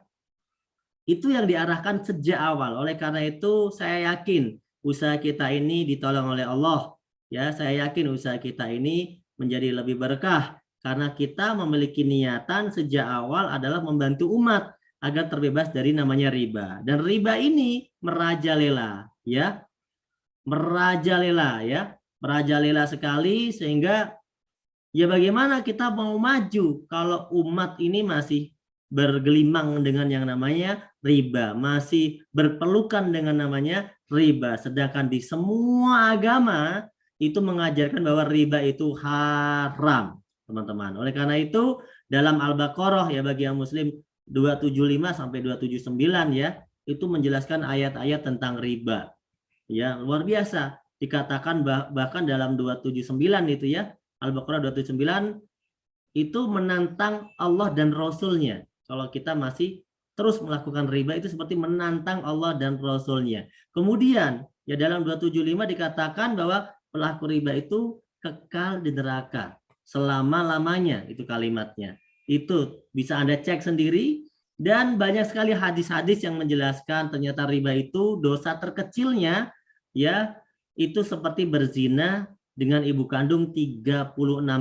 Itu yang diarahkan sejak awal. Oleh karena itu saya yakin usaha kita ini ditolong oleh Allah, ya. Saya yakin usaha kita ini menjadi lebih berkah karena kita memiliki niatan sejak awal adalah membantu umat agar terbebas dari namanya riba. Dan riba ini merajalela, ya. Merajalela, ya. Merajalela sekali sehingga ya bagaimana kita mau maju kalau umat ini masih bergelimang dengan yang namanya riba, masih berpelukan dengan namanya riba. Sedangkan di semua agama itu mengajarkan bahwa riba itu haram, teman-teman. Oleh karena itu dalam Al-Baqarah ya bagi yang muslim 275 sampai 279 ya, itu menjelaskan ayat-ayat tentang riba. Ya, luar biasa. Dikatakan bahkan dalam 279 itu ya, Al-Baqarah 279 itu menantang Allah dan Rasul-Nya. Kalau kita masih terus melakukan riba itu seperti menantang Allah dan Rasul-Nya. Kemudian ya dalam 275 dikatakan bahwa pelaku riba itu kekal di neraka selama-lamanya, itu kalimatnya. Itu bisa Anda cek sendiri dan banyak sekali hadis-hadis yang menjelaskan ternyata riba itu dosa terkecilnya ya itu seperti berzina dengan ibu kandung 36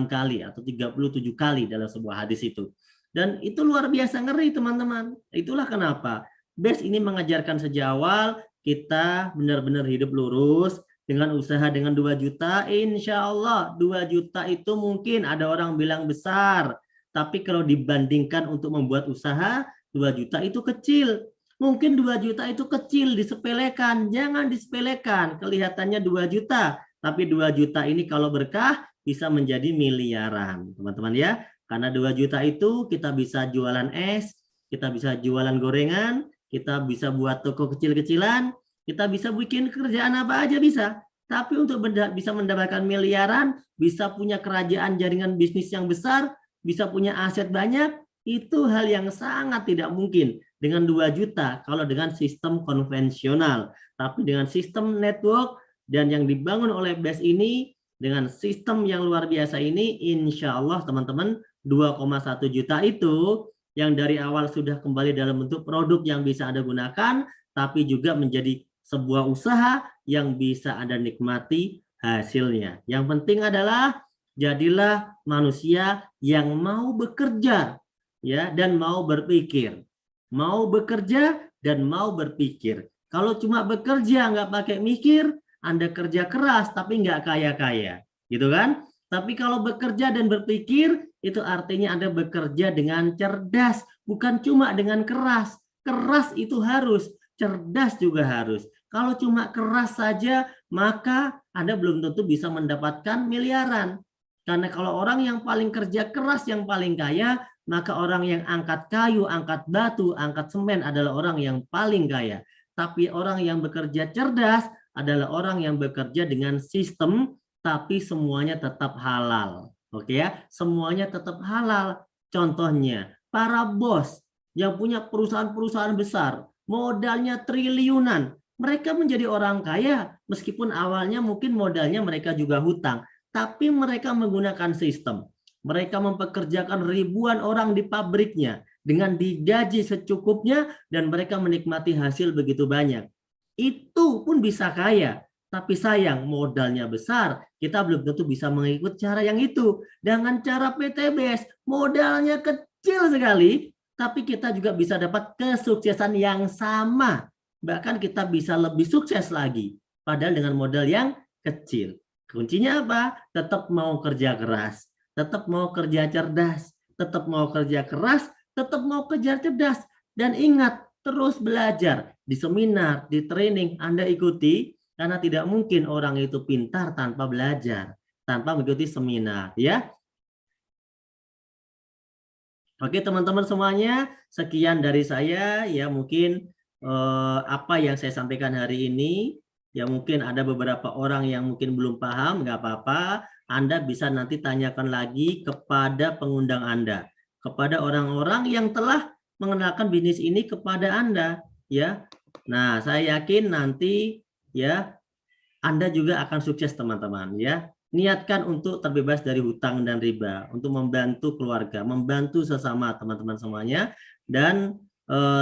kali atau 37 kali dalam sebuah hadis itu. Dan itu luar biasa ngeri teman-teman. Itulah kenapa BES ini mengajarkan sejak awal kita benar-benar hidup lurus dengan usaha dengan 2 juta. Insya Allah 2 juta itu mungkin ada orang bilang besar. Tapi kalau dibandingkan untuk membuat usaha 2 juta itu kecil. Mungkin 2 juta itu kecil, disepelekan. Jangan disepelekan. Kelihatannya 2 juta. Tapi 2 juta ini kalau berkah bisa menjadi miliaran. Teman-teman ya. Karena 2 juta itu kita bisa jualan es, kita bisa jualan gorengan, kita bisa buat toko kecil-kecilan, kita bisa bikin kerjaan apa aja bisa. Tapi untuk bisa mendapatkan miliaran, bisa punya kerajaan jaringan bisnis yang besar, bisa punya aset banyak, itu hal yang sangat tidak mungkin dengan 2 juta kalau dengan sistem konvensional. Tapi dengan sistem network dan yang dibangun oleh BES ini, dengan sistem yang luar biasa ini, insya Allah teman-teman 2,1 juta itu yang dari awal sudah kembali dalam bentuk produk yang bisa Anda gunakan, tapi juga menjadi sebuah usaha yang bisa Anda nikmati hasilnya. Yang penting adalah jadilah manusia yang mau bekerja ya dan mau berpikir. Mau bekerja dan mau berpikir. Kalau cuma bekerja nggak pakai mikir, Anda kerja keras tapi nggak kaya-kaya, gitu kan? Tapi kalau bekerja dan berpikir, itu artinya Anda bekerja dengan cerdas, bukan cuma dengan keras. Keras itu harus, cerdas juga harus. Kalau cuma keras saja, maka Anda belum tentu bisa mendapatkan miliaran. Karena kalau orang yang paling kerja keras, yang paling kaya, maka orang yang angkat kayu, angkat batu, angkat semen adalah orang yang paling kaya. Tapi orang yang bekerja cerdas adalah orang yang bekerja dengan sistem, tapi semuanya tetap halal. Oke ya, semuanya tetap halal. Contohnya, para bos yang punya perusahaan-perusahaan besar, modalnya triliunan, mereka menjadi orang kaya meskipun awalnya mungkin modalnya mereka juga hutang, tapi mereka menggunakan sistem. Mereka mempekerjakan ribuan orang di pabriknya dengan digaji secukupnya dan mereka menikmati hasil begitu banyak. Itu pun bisa kaya, tapi sayang modalnya besar, kita belum tentu bisa mengikut cara yang itu. Dengan cara PTBS, modalnya kecil sekali, tapi kita juga bisa dapat kesuksesan yang sama. Bahkan kita bisa lebih sukses lagi, padahal dengan modal yang kecil. Kuncinya apa? Tetap mau kerja keras, tetap mau kerja cerdas, tetap mau kerja keras, tetap mau kerja cerdas. Dan ingat, terus belajar. Di seminar, di training, Anda ikuti, karena tidak mungkin orang itu pintar tanpa belajar, tanpa mengikuti seminar. Ya. Oke teman-teman semuanya, sekian dari saya. Ya mungkin apa yang saya sampaikan hari ini, ya mungkin ada beberapa orang yang mungkin belum paham, nggak apa-apa. Anda bisa nanti tanyakan lagi kepada pengundang Anda, kepada orang-orang yang telah mengenalkan bisnis ini kepada Anda, ya. Nah, saya yakin nanti ya Anda juga akan sukses teman-teman, ya. Niatkan untuk terbebas dari hutang dan riba, untuk membantu keluarga, membantu sesama teman-teman semuanya. Dan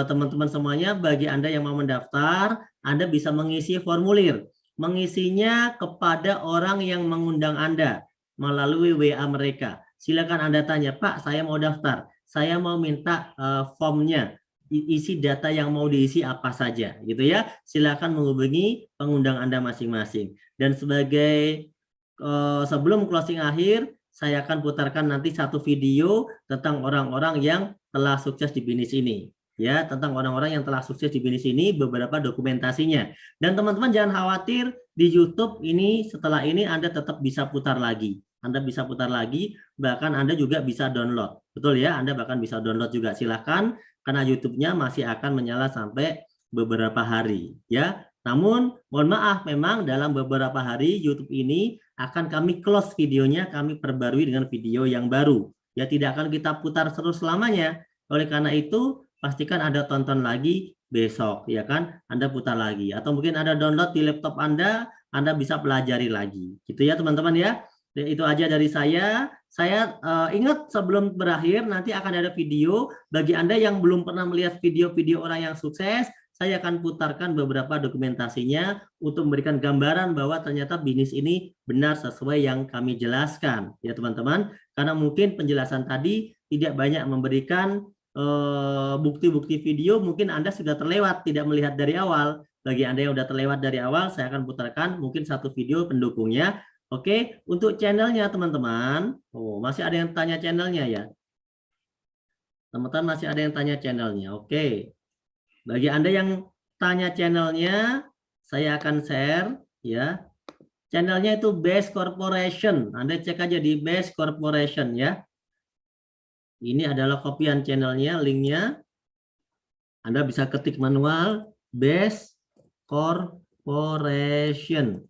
teman-teman semuanya, bagi Anda yang mau mendaftar, Anda bisa mengisi formulir. Mengisinya kepada orang yang mengundang Anda melalui WA mereka. Silakan Anda tanya, Pak, saya mau daftar. Saya mau minta formnya. Isi data yang mau diisi apa saja, gitu ya. Silakan menghubungi pengundang Anda masing-masing. Dan sebagai sebelum closing akhir, saya akan putarkan nanti satu video tentang orang-orang yang telah sukses di bisnis ini. Ya, tentang orang-orang yang telah sukses di bisnis ini, beberapa dokumentasinya. Dan teman-teman jangan khawatir, di YouTube ini setelah ini Anda tetap bisa putar lagi. Anda bisa putar lagi, bahkan Anda juga bisa download. Betul ya, Anda bahkan bisa download juga. Silakan, karena YouTube-nya masih akan menyala sampai beberapa hari. Ya, namun mohon maaf, memang dalam beberapa hari YouTube ini akan kami close videonya, kami perbarui dengan video yang baru. Ya, tidak akan kita putar terus selamanya. Oleh karena itu, pastikan Anda tonton lagi besok, ya kan? Anda putar lagi. Atau mungkin Anda download di laptop Anda bisa pelajari lagi. Gitu ya teman-teman ya. Dan itu aja dari saya. Saya ingat sebelum berakhir, nanti akan ada video. Bagi Anda yang belum pernah melihat video-video orang yang sukses, saya akan putarkan beberapa dokumentasinya untuk memberikan gambaran bahwa ternyata bisnis ini benar sesuai yang kami jelaskan. Ya teman-teman, karena mungkin penjelasan tadi tidak banyak memberikan bukti-bukti video, mungkin Anda sudah terlewat, tidak melihat dari awal. Bagi Anda yang sudah terlewat dari awal, saya akan putarkan mungkin satu video pendukungnya. Oke, untuk channelnya teman-teman, masih ada yang tanya channelnya ya. Teman-teman masih ada yang tanya channelnya. Oke, bagi Anda yang tanya channelnya, saya akan share ya. Channelnya itu BES Corporation. Anda cek aja di BES Corporation ya. Ini adalah kopian channelnya, linknya. Anda bisa ketik manual Best Corporation.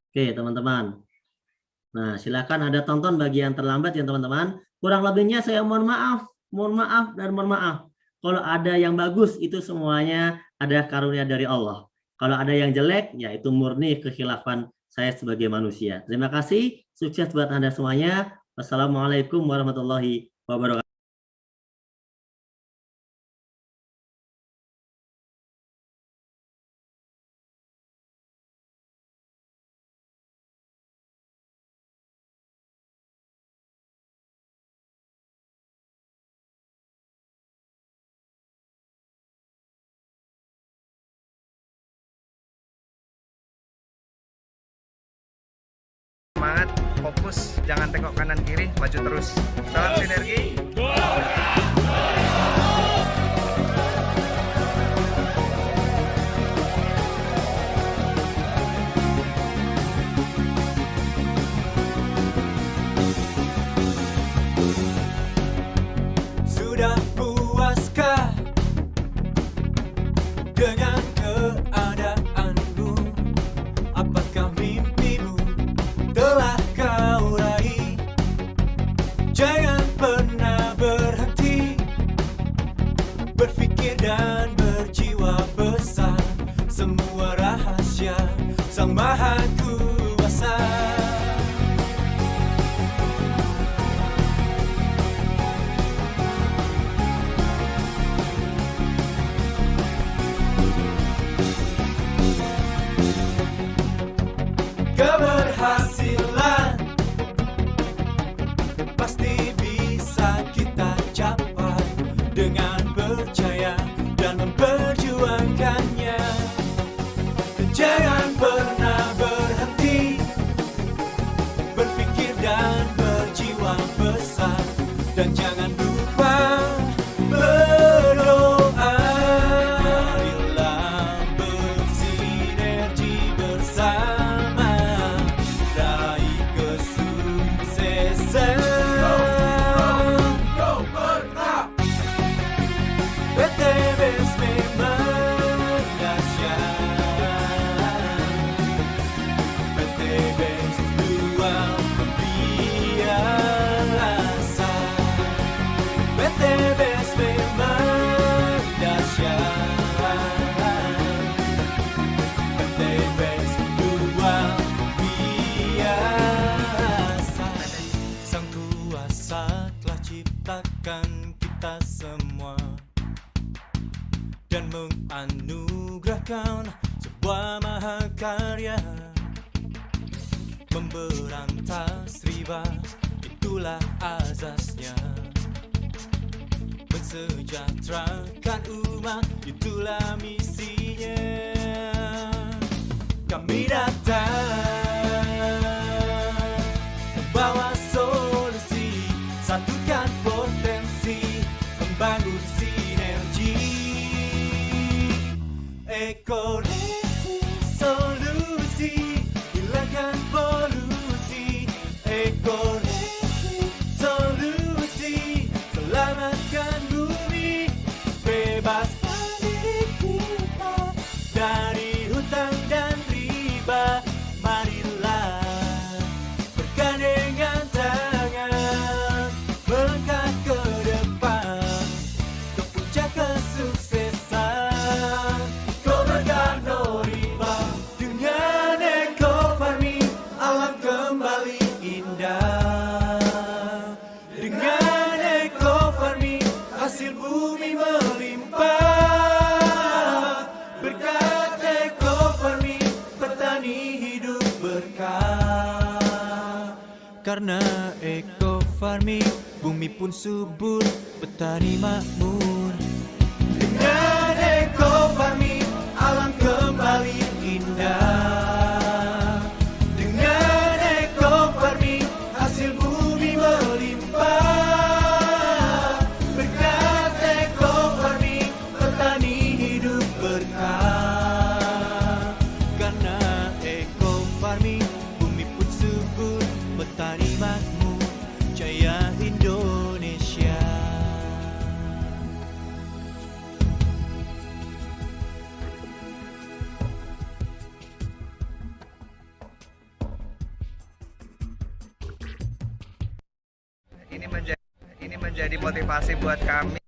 Oke, teman-teman. Nah, silakan Anda tonton bagian terlambat ya, teman-teman. Kurang lebihnya saya mohon maaf, dan mohon maaf. Kalau ada yang bagus, itu semuanya ada karunia dari Allah. Kalau ada yang jelek, ya itu murni kekhilafan saya sebagai manusia. Terima kasih, sukses buat Anda semuanya. Wassalamualaikum warahmatullahi wabarakatuh. Semangat, fokus, jangan tengok kanan kiri, maju terus. Salam sinergi. Sudah puaskah dengan keadaanmu? Apakah mimpimu telah kau raih? Jangan pernah berhenti berpikir dan berjiwa besar. Semua rahasia Sang Maha Kuasa. Keberhasilan pasti bisa kita capai dengan percaya dan memperjuangkannya. Jangan pernah berhenti berpikir dan berjiwa besar, dan jangan lupa berdoa. Marilah bersinergi bersama raih kesuksesan. PTBS memang dahsyat. PTBS luar biasa. PTBS memang dahsyat. PTBS luar biasa. Sang Kuasa telah ciptakan kita semua dan menganugerahkan sebuah mahakarya. Memberantas riba, itulah azasnya. Mensejahterakan umat, itulah misinya. Kami datang membawa solusi, satukan potensi, membangun sinergi. Ekonomi solusi, hilangkan polusi. Ekonomi solusi, selamatkan bumi. Bebaskan diri kita dari hutang dan riba. Marilah bergandengan tangan, melangkah ke depan, ke puncak kesuksesan. Kobarkan no riba, dengan ekofarming alam kembali indah. Dengan ekofarming hasil bumi melimpah. Berkat ekofarming petani hidup berkah. Karena ekofarming bumi pun subur, petani makmur. Dengan ekofarming alam kembali indah. Dengan ekofarming hasil bumi melimpah. Berkat ekofarming petani hidup berkah. Karena ekofarming bumi pun subur, petani makmur. Jaya Indonesia. ini menjadi motivasi buat kami